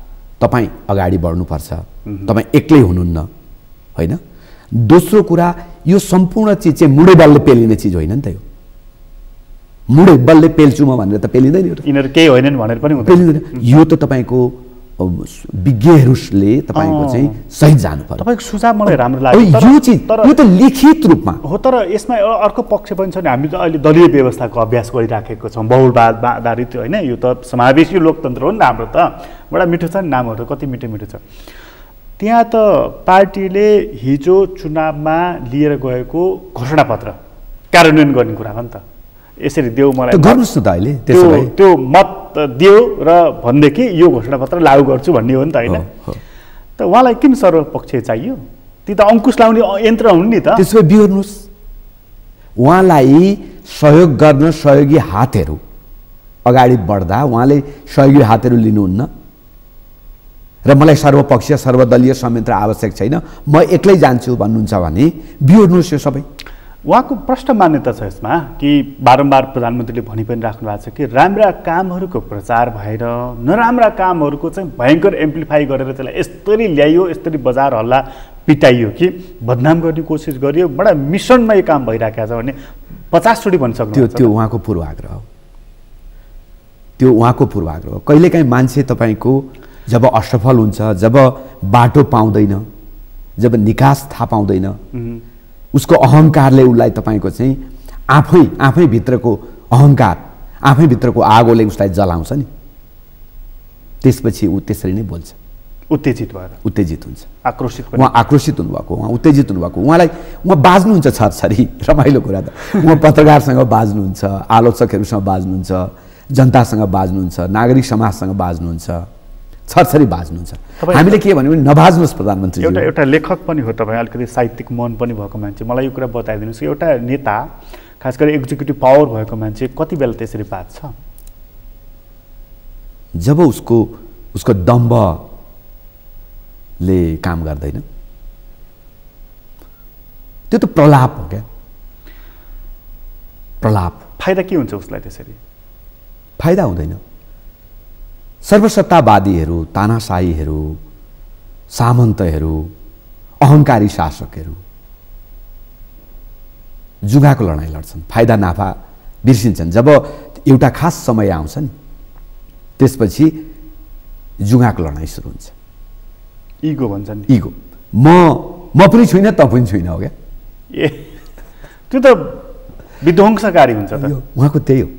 तपाईँ अगाडि बढ्नुपर्छ, तपाईँ एक्लै हुनुहुन्न, होइन? दोस्रो कुरा, यो सम्पूर्ण चिज चाहिँ मुडे बलले पेलिने चिज होइन नि त। यो मुडे बलले पेल्छु म भनेर त पेलिँदैन, यिनीहरू केही होइनन् भनेर पनि पेलिँदैन। यो त तपाईँको विज्ञहरूले तपाईँको चाहिँ सही जानु पर्यो। तपाईँको सुझाव मलाई राम्रो लाग्यो, यो चिज यो त लिखित रूपमा हो। तर यसमा अर्को पक्ष पनि छ नि, हामी त अहिले दलीय व्यवस्थाको अभ्यास गरिराखेको छौँ, बहुलवाद आधारित, होइन? यो त समावेशी लोकतन्त्र हो नि त हाम्रो त। बडा मिठो छ नि नामहरू, कति मिठो मिठो छ। त्यहाँ त पार्टीले हिजो चुनावमा लिएर गएको घोषणापत्र कार्यान्वयन गर्ने कुरा हो नि त। यसरी देऊ मलाई गर्नुहोस् न त, अहिले त्यो मत दियो र भनेदेखि यो घोषणापत्र लागू गर्छु भन्ने हो नि त, होइन? त उहाँलाई किन सर्वपक्षीय चाहियो? ती त अङ्कुश लाउने यन्त्र हुन् नि त। त्यसो भए बिहोर्नुहोस्, उहाँलाई सहयोग गर्न सहयोगी हातहरू अगाडि बढ्दा उहाँले सहयोगी हातहरू लिनुहुन्न, र मलाई सर्वपक्षीय सर्वदलीय संयन्त्र आवश्यक छैन, म एक्लै जान्छु भन्नुहुन्छ भने बिहोर्नुहोस् यो सबै। उहाँको प्रष्ट मान्यता छ यसमा कि बारम्बार प्रधानमन्त्रीले भनि पनि राख्नु भएको छ कि राम्रा कामहरूको प्रचार भएर नराम्रा कामहरूको चाहिँ भयङ्कर एम्प्लिफाई गरेर त्यसलाई यस्तरी ल्याइयो, यस्तरी बजार हल्ला पिटाइयो कि बदनाम गर्ने कोसिस गरियो, बडा मिश्रणमय काम भइरहेको छ भने 50 चोटि भनिसक्नु। त्यो उहाँको पूर्वाग्रह हो, त्यो उहाँको पूर्वाग्रह हो। कहिलेकाहीँ मान्छे तपाईँको जब असफल हुन्छ, जब बाटो पाउँदैन, जब निकास थाहा पाउँदैन, उसको अहङ्कारले उसलाई तपाईँको चाहिँ आफै भित्रको अहङ्कार, आफै भित्रको आगोले उसलाई जलाउँछ नि, त्यसपछि ऊ त्यसरी नै बोल्छ, उत्तेजित हुन्छ, उहाँ आक्रोशित हुनुभएको, उहाँ उत्तेजित हुनुभएको, उहाँ बाज्नुहुन्छ छरछरी। रमाइलो कुरा त, उहाँ पत्रकारसँग बाज्नुहुन्छ, आलोचकहरूसँग बाज्नुहुन्छ, जनतासँग बाज्नुहुन्छ, नागरिक समाजसँग बाज्नुहुन्छ, छरछरी बाज्नुहुन्छ। हामीले के भन्यो भने नबाज्नुहोस् प्रधानमन्त्री। एउटा लेखक पनि हो तपाईँ, अलिकति साहित्यिक मन पनि भएको मान्छे, मलाई यो कुरा बताइदिनुहोस्, एउटा नेता खास गरी एक्जिक्युटिभ पावर भएको मान्छे कति बेला त्यसरी बाज्छ? जब उसको दम्भले काम गर्दैन। त्यो त प्रलाप हो क्या, प्रलाप। फाइदा के हुन्छ उसलाई त्यसरी? फाइदा हुँदैन। सर्वसत्तावादीहरू, तानाशाहीहरू, सामन्तहरू, अहङ्कारी शासकहरू जुगाको लडाइँ लड्छन्, फाइदा नाफा बिर्सिन्छन्। जब एउटा खास समय आउँछ नि, त्यसपछि जुगाको लडाइँ सुरु हुन्छ। इगो भन्छन्, इगो। म पनि छुइनँ, त पनि छुइनँ हो क्या। ए त्यो त विध्वंसकारी हुन्छ त। उहाँको त्यही हो।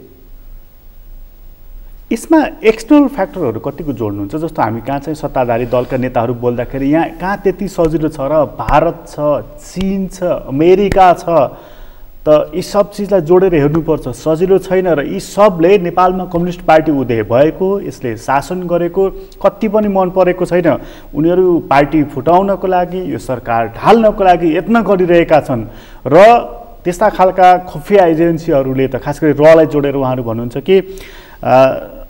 यसमा एक्सटर्नल फ्याक्टरहरू कतिको जोड्नुहुन्छ? जस्तो हामी कहाँ चाहिँ सत्ताधारी दलका नेताहरू बोल्दाखेरि यहाँ कहाँ त्यति सजिलो छ र? भारत छ, चीन छ, अमेरिका छ, त यी सब चिजलाई जोडेर हेर्नुपर्छ। सजिलो छैन र यी सबले नेपालमा कम्युनिस्ट पार्टी उदय भएको, यसले शासन गरेको कति पनि मन परेको छैन। उनीहरू पार्टी फुटाउनको लागि, यो सरकार ढाल्नको लागि यत्न गरिरहेका छन् र त्यस्ता खालका खुफिया एजेन्सीहरूले त खास गरी रलाई जोडेर उहाँहरू भन्नुहुन्छ कि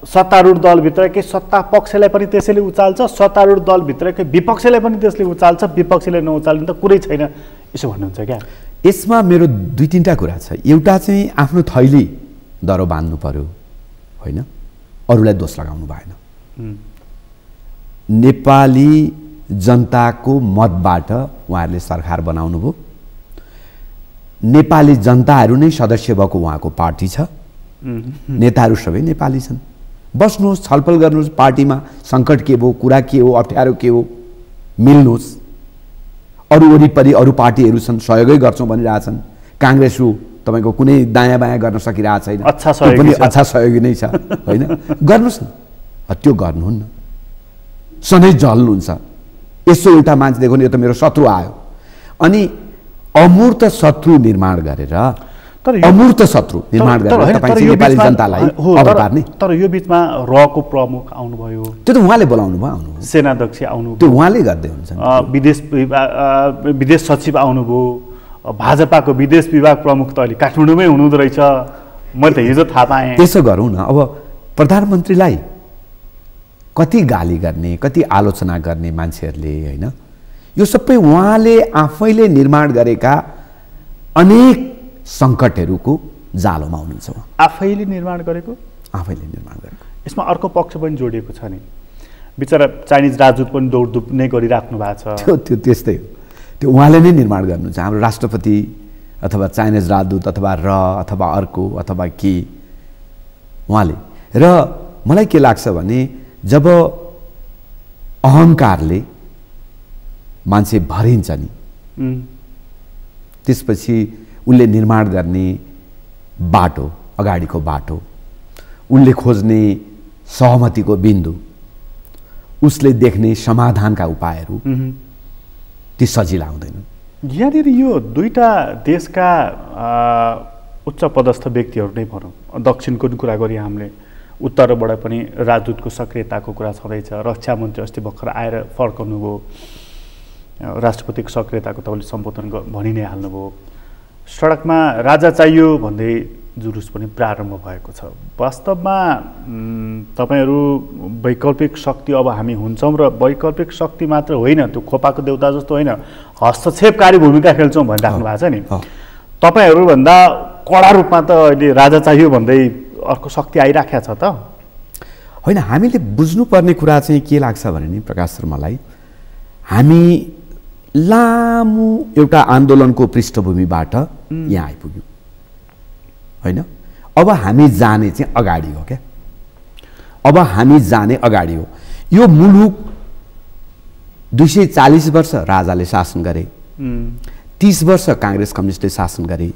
सत्तारूढ दलभित्रकै सत्ता पक्षलाई पनि त्यसैले उचाल्छ, सत्तारूढ दलभित्रकै विपक्षलाई पनि त्यसले उचाल्छ, विपक्षले नउचाल्ने त कुरै छैन, यसो भन्नुहुन्छ क्या? यसमा मेरो 2-3टा कुरा छ। एउटा चाहिँ आफ्नो थैली दरो बाँध्नु पर्यो, होइन, अरूलाई दोष लगाउनु भएन। नेपाली जनताको मतबाट उहाँहरूले सरकार बनाउनु भयो, नेपाली जनताहरू नै सदस्य भएको उहाँको पार्टी छ, नेताहरू सबै नेपाली छन्। बस्नुहोस्, छलफल गर्नुहोस्, पार्टीमा सङ्कट के हो, कुरा के हो, अप्ठ्यारो के हो, मिल्नुहोस्। अरू वरिपरि अरू पार्टीहरू छन्, सहयोगै गर्छौँ भनिरहेछन्। काङ्ग्रेस तपाईँको कुनै दायाँ बायाँ गर्न सकिरहेको छैन, पनि अच्छा सहयोगी नै छ, होइन, गर्नुहोस् न। त्यो गर्नुहुन्न, सधैँ जल्नुहुन्छ। यसो एउटा मान्छे देखो नि, यो त मेरो शत्रु आयो, अनि अमूर्त शत्रु निर्माण गरेर, अमूर्त शत्रु निर्माण गरेर तपाईँ नेपाली जनतालाई अगाडि पार्ने। तर यो बिचमा रको प्रमुख आउनुभयो, त्यो त उहाँले बोलाउनु भयो, आउनु सेनाध्यक्ष आउनु, त्यो उहाँले गर्दै हुन्छ। विदेश सचिव आउनुभयो, भाजपाको विदेश विभाग प्रमुख त अहिले काठमाडौँमै हुनुहुँदो रहेछ, मैले त हिजो थाहा पाएँ। त्यसो गरौँ न, अब प्रधानमन्त्रीलाई कति गाली गर्ने, कति आलोचना गर्ने मान्छेहरूले, होइन, यो सबै उहाँले आफैले निर्माण गरेका अनेक सङ्कटहरूको जालोमा हुनुहुन्छ। आफैले निर्माण गरेको, आफैले निर्माण गरेको। यसमा अर्को पक्ष पनि जोडिएको छ नि, बिचरा चाइनिज राजदूत पनि दौडधुप नै गरिराख्नु भएको छ। त्यो त्यस्तै हो, त्यो उहाँले नै निर्माण गर्नुहुन्छ। हाम्रो राष्ट्रपति अथवा चाइनिज राजदूत अथवा अथवा अर्को अथवा के, उहाँले। र मलाई के लाग्छ भने जब अहङ्कारले मान्छे भरिन्छ नि, त्यसपछि उसले निर्माण गर्ने बाटो, अगाडिको बाटो, उसले खोज्ने सहमतिको बिन्दु, उसले देख्ने समाधानका उपायहरू ती सजिला हुँदैनन्। यहाँनिर यो दुईटा देशका उच्च पदस्थ व्यक्तिहरू नै भनौँ, दक्षिणको कुरा गरी हामीले, उत्तरबाट पनि राजदूतको सक्रियताको कुरा छँदैछ। रक्षा मन्त्री अस्ति भर्खर आएर फर्काउनु भयो, राष्ट्रपतिको सक्रियताको तपाईँले सम्बोधन भनि नै हाल्नुभयो। सडकमा राजा चाहियो भन्दै जुलुस पनि प्रारम्भ भएको छ। वास्तवमा तपाईहरू वैकल्पिक शक्ति अब हामी हुन्छौँ र वैकल्पिक शक्ति मात्र होइन, त्यो खोपाको देउता जस्तो होइन, हस्तक्षेपकारी भूमिका खेल्छौँ भनिराख्नु भएको छ नि। तपाईँहरूभन्दा कडा रूपमा त अहिले राजा चाहियो भन्दै अर्को शक्ति आइराखेको छ त होइन। हामीले बुझ्नुपर्ने कुरा चाहिँ के लाग्छ भने नि प्रकाश सर, मलाई हामी लामो एउटा आन्दोलनको पृष्ठभूमिबाट यहाँ आइपुग्यौँ होइन। अब हामी जाने चाहिँ अगाडि हो क्या, अब हामी जाने अगाडि हो। यो मुलुक 240 वर्ष राजाले शासन गरे, 30 वर्ष काङ्ग्रेस कम्युनिस्टले शासन गरे,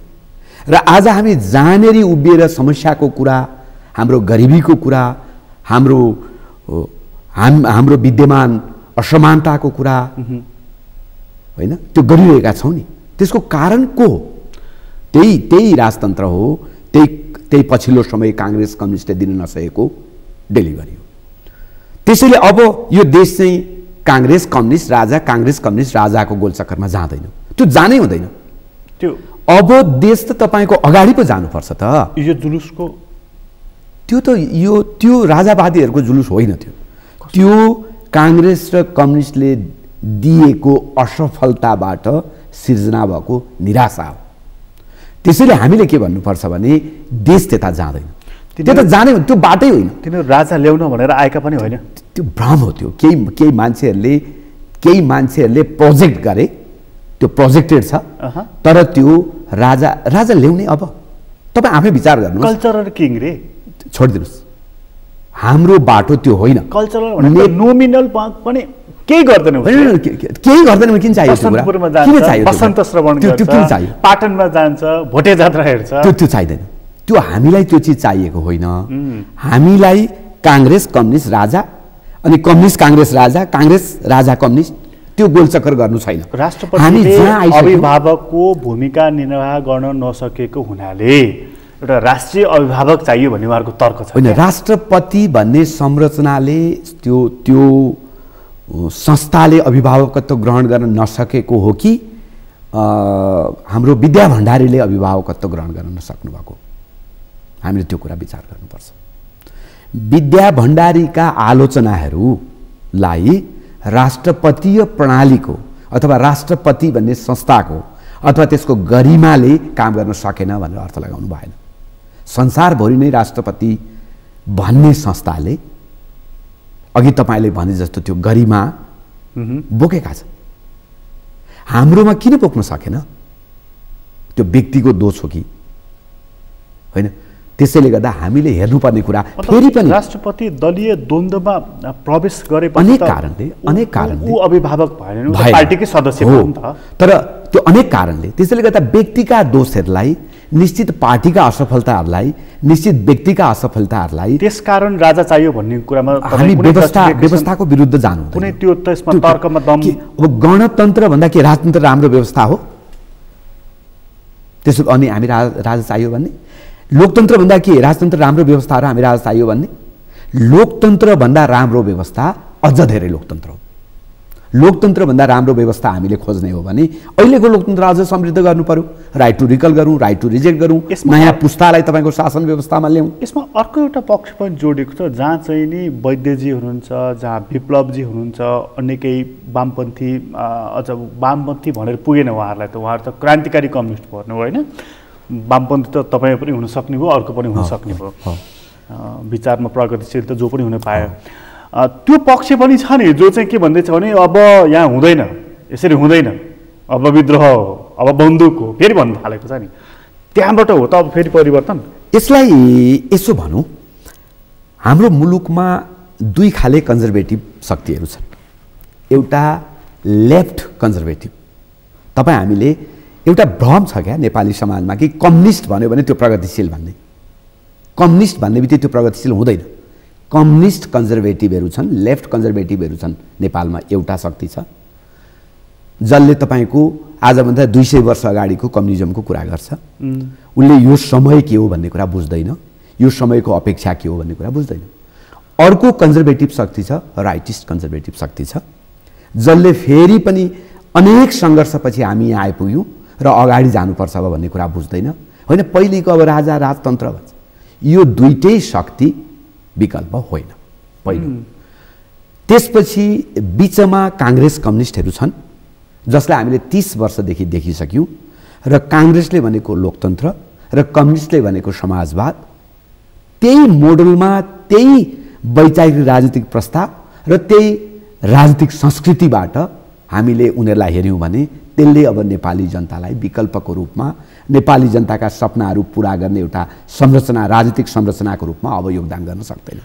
र आज हामी जानेरी उभिएर समस्याको कुरा, हाम्रो गरिबीको कुरा, हाम्रो विद्यमान असमानताको कुरा होइन, त्यो गरिरहेका छौँ नि। त्यसको कारण को हो? त्यही राजतन्त्र हो, त्यही पछिल्लो समय काङ्ग्रेस कम्युनिस्टले दिन नसकेको डेलिभरी हो। त्यसैले अब यो देश चाहिँ काङ्ग्रेस कम्युनिस्ट राजाको गोलचक्करमा जाँदैन, त्यो जानै हुँदैन। त्यो अब देश त तपाईँको अगाडि पो जानुपर्छ त। यो जुलुसको त्यो राजावादीहरूको जुलुस होइन, त्यो काङ्ग्रेस र कम्युनिस्टले दिएको असफलताबाट सिर्जना भएको निराशा हो। त्यसैले हामीले के भन्नुपर्छ भने देश त्यता जाँदैन, त्यता जाने त्यो बाटै होइन। तिनीहरू राजा ल्याउन भनेर आएका पनि होइन, त्यो भ्रम हो। त्यो केही मान्छेहरूले प्रोजेक्ट गरे, त्यो प्रोजेक्टेड छ, तर त्यो राजा ल्याउने अब तपाईँ आफै विचार गर्नु। कल्चरल किङ रे छोडिदिनुहोस्, हाम्रो बाटो त्यो होइन। कल्चरल नोमिनल पनि केही गर्दैन, केही गर्दैन। किन चाहियो? किन चाहियो? बसन्त श्रवण गर्छ, किन चाहियो? पाटनमा जान्छ, भोटे जात्रा हेर्छ, त्यो चाहिँदैन। त्यो हामीलाई त्यो चिज चाहिएको होइन। हामीलाई काङ्ग्रेस कम्युनिस्ट राजा अनि कम्युनिस्ट काङ्ग्रेस राजा, काङ्ग्रेस राजा कम्युनिस्ट, त्यो गोलचक्कर गर्नु छैन। राष्ट्रपतिले अभिभावकको भूमिका निर्वाह गर्न नसकेको हुनाले एउटा राष्ट्रिय अभिभावक चाहियो भन्ने उहाँहरूको तर्क छ। होइन, राष्ट्रपति भन्ने संरचनाले त्यो संस्थाले अभिभावकत्व ग्रहण गर्न नसकेको हो कि हाम्रो विद्या भण्डारीले अभिभावकत्व ग्रहण गर्न नसक्नु भएको? हामीले त्यो कुरा विचार गर्नुपर्छ। विद्या भण्डारीका आलोचनाहरूलाई राष्ट्रपतीय प्रणालीको अथवा राष्ट्रपति भन्ने संस्थाको अथवा त्यसको गरिमाले काम गर्न सकेन भनेर अर्थ लगाउनु भएन। संसारभरि नै राष्ट्रपति भन्ने संस्थाले अघि तपाईँले भने जस्तो त्यो गरिमा बोकेका छन्। हाम्रोमा किन बोक्न सकेन? त्यो व्यक्तिको दोष हो कि होइन? त्यसैले गर्दा हामीले हेर्नुपर्ने कुरा फेरि पनि राष्ट्रपति दलीय द्वन्द्वमा प्रवेश गरे अनेक कारणले ऊ अभिभावक भएन, पार्टीकै सदस्य हो नि त। तर त्यो अनेक कारणले, त्यसैले गर्दा व्यक्तिका दोषहरूलाई, निश्चित पार्टीका असफलताहरूलाई, निश्चित व्यक्तिका असफलताहरूलाई, त्यसकारण राजा चाहियो भन्ने कुरामा हामी व्यवस्थाको विरुद्ध जानु कुनै त्यो त्यसमा तर्कमा दम। अब गणतन्त्र भन्दा के राजतन्त्र राम्रो व्यवस्था हो? त्यसो अनि हामी राजा चाहियो भन्ने? लोकतन्त्र भन्दा के राजतन्त्र राम्रो व्यवस्था र हामी राजा चाहियो भन्ने? लोकतन्त्र भन्दा राम्रो व्यवस्था अझ धेरै लोकतन्त्र हो। लोकतन्त्र भन्दा राम्रो व्यवस्था हामीले खोज्ने हो भने अहिलेको लोकतन्त्र अझ समृद्ध गर्नु पर्यो। राइट टु रिकल गरौँ, राइट टु रिजेक्ट गरौँ, नयाँ पुस्तालाई तपाईँको शासन व्यवस्थामा ल्याउँ। यसमा अर्को एउटा पक्ष पनि जोडिएको छ, जहाँ चाहिँ नि वैद्यजी हुनुहुन्छ, जहाँ विप्लवजी हुनुहुन्छ, अन्य केही वामपन्थी, अझ वामपन्थी भनेर पुगेन उहाँहरूलाई, त उहाँहरू त क्रान्तिकारी कम्युनिस्ट पर्नु होइन। वामपन्थी त तपाईँ पनि हुन सक्ने भयो, अर्को पनि हुन सक्ने भयो, विचारमा प्रगतिशील त जो पनि हुन पायो। त्यो पक्ष पनि छ नि जो चाहिँ के भन्दैछ भने अब यहाँ हुँदैन, यसरी हुँदैन, अब विद्रोह हो, अब बन्दुक हो, फेरि भन्नु थालेको छ नि। त्यहाँबाट हो त अब फेरि परिवर्तन? यसलाई यसो भनौँ, हाम्रो मुलुकमा दुई खाले कन्जर्भेटिभ शक्तिहरू छन्। एउटा लेफ्ट कन्जर्भेटिभ, तपाईँ हामीले एउटा भ्रम छ क्या नेपाली समाजमा कि कम्युनिस्ट भन्यो भने त्यो प्रगतिशील भन्ने, कम्युनिस्ट भन्ने बित्तिकै त्यो प्रगतिशील हुँदैन। कम्युनिस्ट कन्जर्भेटिभहरू छन्, लेफ्ट कन्जर्भेटिभहरू छन् नेपालमा। एउटा शक्ति छ जसले तपाईँको आजभन्दा 200 वर्ष अगाडिको कम्युनिजमको कुरा गर्छ। उसले यो समय के हो भन्ने कुरा बुझ्दैन, यो समयको अपेक्षा के हो भन्ने कुरा बुझ्दैन। अर्को कन्जर्भेटिभ शक्ति छ, राइटिस्ट कन्जर्भेटिभ शक्ति छ, जसले फेरि पनि अनेक सङ्घर्षपछि हामी यहाँ आइपुग्यौँ र अगाडि जानुपर्छ भन्ने कुरा बुझ्दैन। होइन, पहिलेको अब राजा राजतन्त्र भन्छ, यो दुईटै शक्ति विकल्प होइन पहिलो। त्यसपछि बिचमा काङ्ग्रेस कम्युनिस्टहरू छन् जसलाई हामीले 30 वर्षदेखि देखिसक्यौँ, र काङ्ग्रेसले भनेको लोकतन्त्र र कम्युनिस्टले भनेको समाजवाद, त्यही मोडलमा त्यही वैचारिक राजनीतिक प्रस्ताव र त्यही राजनीतिक संस्कृतिबाट हामीले उनीहरूलाई हेऱ्यौँ भने त्यसले अब नेपाली जनतालाई विकल्पको रूपमा, नेपाली जनताका सपनाहरू पुरा गर्ने एउटा संरचना, राजनीतिक संरचनाको रूपमा अब योगदान गर्न सक्दैन।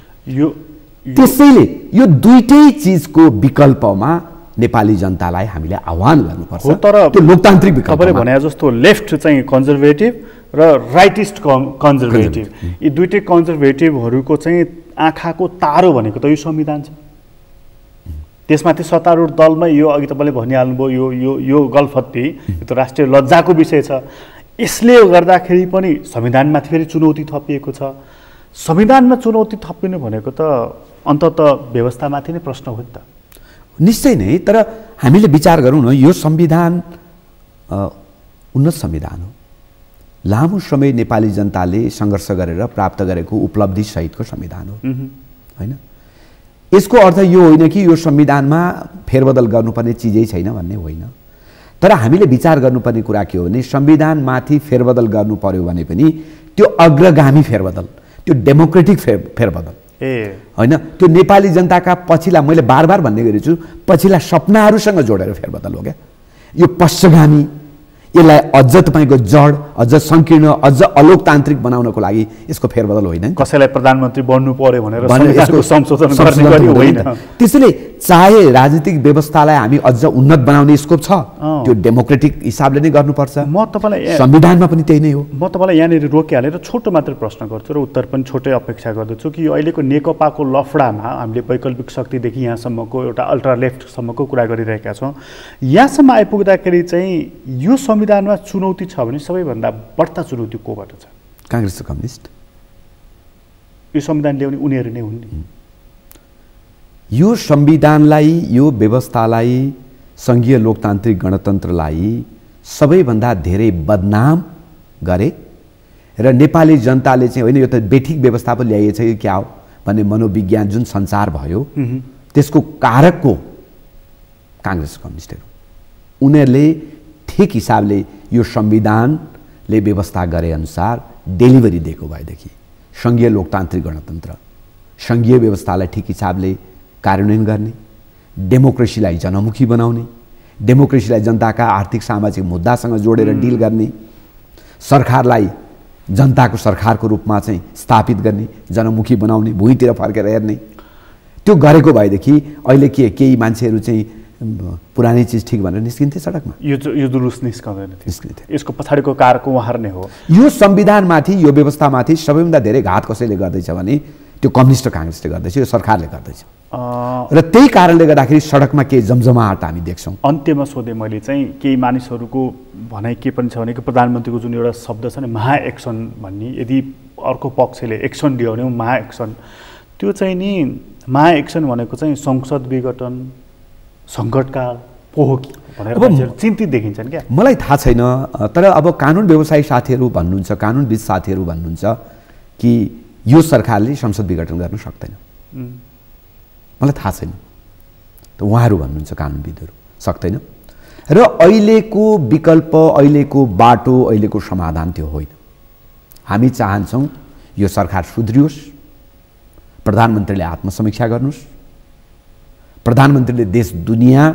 त्यसैले यो दुईटै चिजको विकल्पमा नेपाली जनतालाई हामीले आह्वान गर्नुपर्छ। तर त्यो लोकतान्त्रिक विकल्प तपाईले भने जस्तो लेफ्ट चाहिँ कन्जर्भेटिभ र राइटिस्ट कन्जर्भेटिभ, यी दुईटै कन्जर्भेटिभहरूको चाहिँ आँखाको तारो भनेको त यो संविधान छ। त्यसमाथि सत्तारूढ दलमा यो अघि तपाईँले भनिहाल्नुभयो यो गलफत्ती, यो त राष्ट्रिय लज्जाको विषय छ। यसले गर्दाखेरि पनि संविधानमाथि फेरि चुनौती थपिएको छ। संविधानमा चुनौती थपिनु भनेको त अन्ततः व्यवस्थामाथि नै प्रश्न हो नि त। निश्चय नै, तर हामीले विचार गरौँ न, यो संविधान उन्नत संविधान हो। लामो समय नेपाली जनताले सङ्घर्ष गरेर प्राप्त गरेको उपलब्धि सहितको संविधान हो। होइन, यसको अर्थ यो होइन कि यो संविधानमा फेरबदल गर्नुपर्ने चिजै छैन भन्ने होइन। तर हामीले विचार गर्नुपर्ने कुरा के हो भने संविधानमाथि फेरबदल गर्नु पर्यो भने पनि त्यो अग्रगामी फेरबदल, त्यो डेमोक्रेटिक फेरबदल होइन, त्यो नेपाली जनताका पछिल्ला, मैले बार बार भन्ने गरेको छु, पछिल्ला सपनाहरूसँग जोडेर फेरबदल हो क्या। यो पश्चगामी, यसलाई अझ तपाईँको जड, अझ सङ्कीर्ण, अझ अलोकतान्त्रिक बनाउनको लागि यसको फेरबदल होइन। कसैलाई प्रधानमन्त्री बन्नु पर्यो भनेर यसको संशोधन गर्ने होइन। त्यसैले चाहे राजनीतिक व्यवस्थालाई हामी अझ उन्नत बनाउने स्कोप छ, त्यो डेमोक्रेटिक हिसाबले नै गर्नुपर्छ। म तपाईँलाई संविधानमा पनि त्यही नै हो। म तपाईँलाई यहाँनिर रोकिहालेर छोटो मात्र प्रश्न गर्छु र उत्तर पनि छोटै अपेक्षा गर्दछु कि यो अहिलेको नेकपाको लफडामा हामीले वैकल्पिक शक्तिदेखि यहाँसम्मको एउटा अल्ट्रा लेफ्टसम्मको कुरा गरिरहेका छौँ। यहाँसम्म आइपुग्दाखेरि चाहिँ यो संविधानमा चुनौती छ भने सबैभन्दा बढ्ता चुनौती कोबाट छ? काङ्ग्रेस र कम्युनिस्ट। यो संविधान ल्याउने उनीहरू नै हुन् नि। यो संविधानलाई, यो व्यवस्थालाई, सङ्घीय लोकतान्त्रिक गणतन्त्रलाई सबैभन्दा धेरै बदनाम गरे र नेपाली जनताले चाहिँ होइन यो त बेठिक व्यवस्था पो ल्याइएछ कि क्या हो भन्ने मनोविज्ञान जुन सञ्चार भयो, त्यसको कारक को काङ्ग्रेस कम्युनिस्टहरू। उनीहरूले ठिक हिसाबले यो संविधानले व्यवस्था गरे अनुसार डेलिभरी दिएको भएदेखि सङ्घीय लोकतान्त्रिक गणतन्त्र, सङ्घीय व्यवस्थालाई ठिक हिसाबले कार्यान्वयन गर्ने, डेमोक्रेसीलाई जनमुखी बनाउने, डेमोक्रेसीलाई जनताका आर्थिक सामाजिक मुद्दासँग जोडेर डिल गर्ने, सरकारलाई जनताको सरकारको रूपमा चाहिँ स्थापित गर्ने, जनमुखी बनाउने, भुइँतिर फर्केर हेर्ने, त्यो गरेको भएदेखि अहिले केही मान्छेहरू चाहिँ पुरानै चिज ठिक भनेर निस्किन्थे सडकमा। यो जुलुस निस्कँदैन थियो। यसको पछाडिको कारक उहाँहरू नै हो। यो संविधानमाथि, यो व्यवस्थामाथि सबैभन्दा धेरै घात कसैले गर्दैछ भने त्यो कम्युनिस्ट र काङ्ग्रेसले गर्दैछ, यो सरकारले गर्दैछ। र त्यही कारणले गर्दाखेरि सडकमा केही जमजमाहट हामी देख्छौँ। अन्त्यमा सोधेँ मैले चाहिँ केही मानिसहरूको भनाइ के पनि छ भने प्रधानमन्त्रीको जुन एउटा शब्द छ नि महाएक्सन भन्ने, यदि अर्को पक्षले एक्सन दियो भने महाएक्सन, त्यो चाहिँ नि महाएक्सन भनेको चाहिँ संसद विघटन, सङ्कटकाल पो हो कि भनेर मान्छेहरू चिन्तित देखिन्छन् क्या। मलाई थाहा छैन, तर अब कानुन व्यवसायी साथीहरू भन्नुहुन्छ, कानुनविद साथीहरू भन्नुहुन्छ कि यो सरकारले संसद विघटन गर्न सक्दैन। मलाई थाहा छैन, त उहाँहरू भन्नुहुन्छ कानुनविदहरू सक्दैन। र अहिलेको विकल्प, अहिलेको बाटो, अहिलेको समाधान त्यो होइन। हामी चाहन्छौँ यो सरकार सुध्रियोस्, प्रधानमन्त्रीले आत्मसमीक्षा गर्नुहोस्, प्रधानमन्त्रीले देश दुनियाँ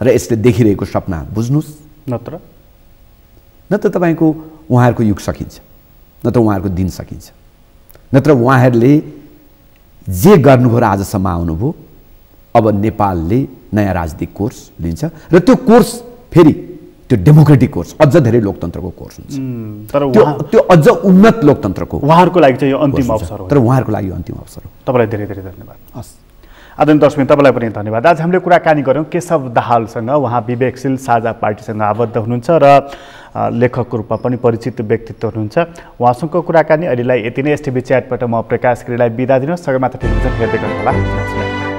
र यसले देखिरहेको सपना बुझ्नुहोस्, नत्र तपाईँको उहाँहरूको युग सकिन्छ, नत्र उहाँहरूको दिन सकिन्छ, नत्र उहाँहरूले जे गर्नुभयो र आजसम्म आउनुभयो, अब नेपालले नयाँ राजनीतिक कोर्स लिन्छ र त्यो कोर्स फेरि त्यो डेमोक्रेटिक कोर्स, अझ धेरै लोकतन्त्रको कोर्स हुन्छ। तर त्यो अझ उन्नत लोकतन्त्रको उहाँहरूको लागि चाहिँ यो अन्तिम अवसर हो। तर उहाँहरूको लागि अन्तिम अवसर हो। तपाईँलाई धेरै धेरै धन्यवाद। हस्, आदरणीय दर्शक तपाईँलाई पनि धन्यवाद। आज हामीले कुराकानी गऱ्यौँ केशव दाहालसँग। उहाँ विवेकशील साझा पार्टीसँग आबद्ध हुनुहुन्छ र लेखकको रूपमा पनि परिचित व्यक्तित्व हुनुहुन्छ। उहाँसँगको कुराकानी अहिलेलाई यति नै। एसटिभी च्याटबाट म प्रकाश गिरीलाई बिदा दिनुहोस्। सगरमाथा टेलिभिजन हेर्दै गर्नुहोला। नमस्कार।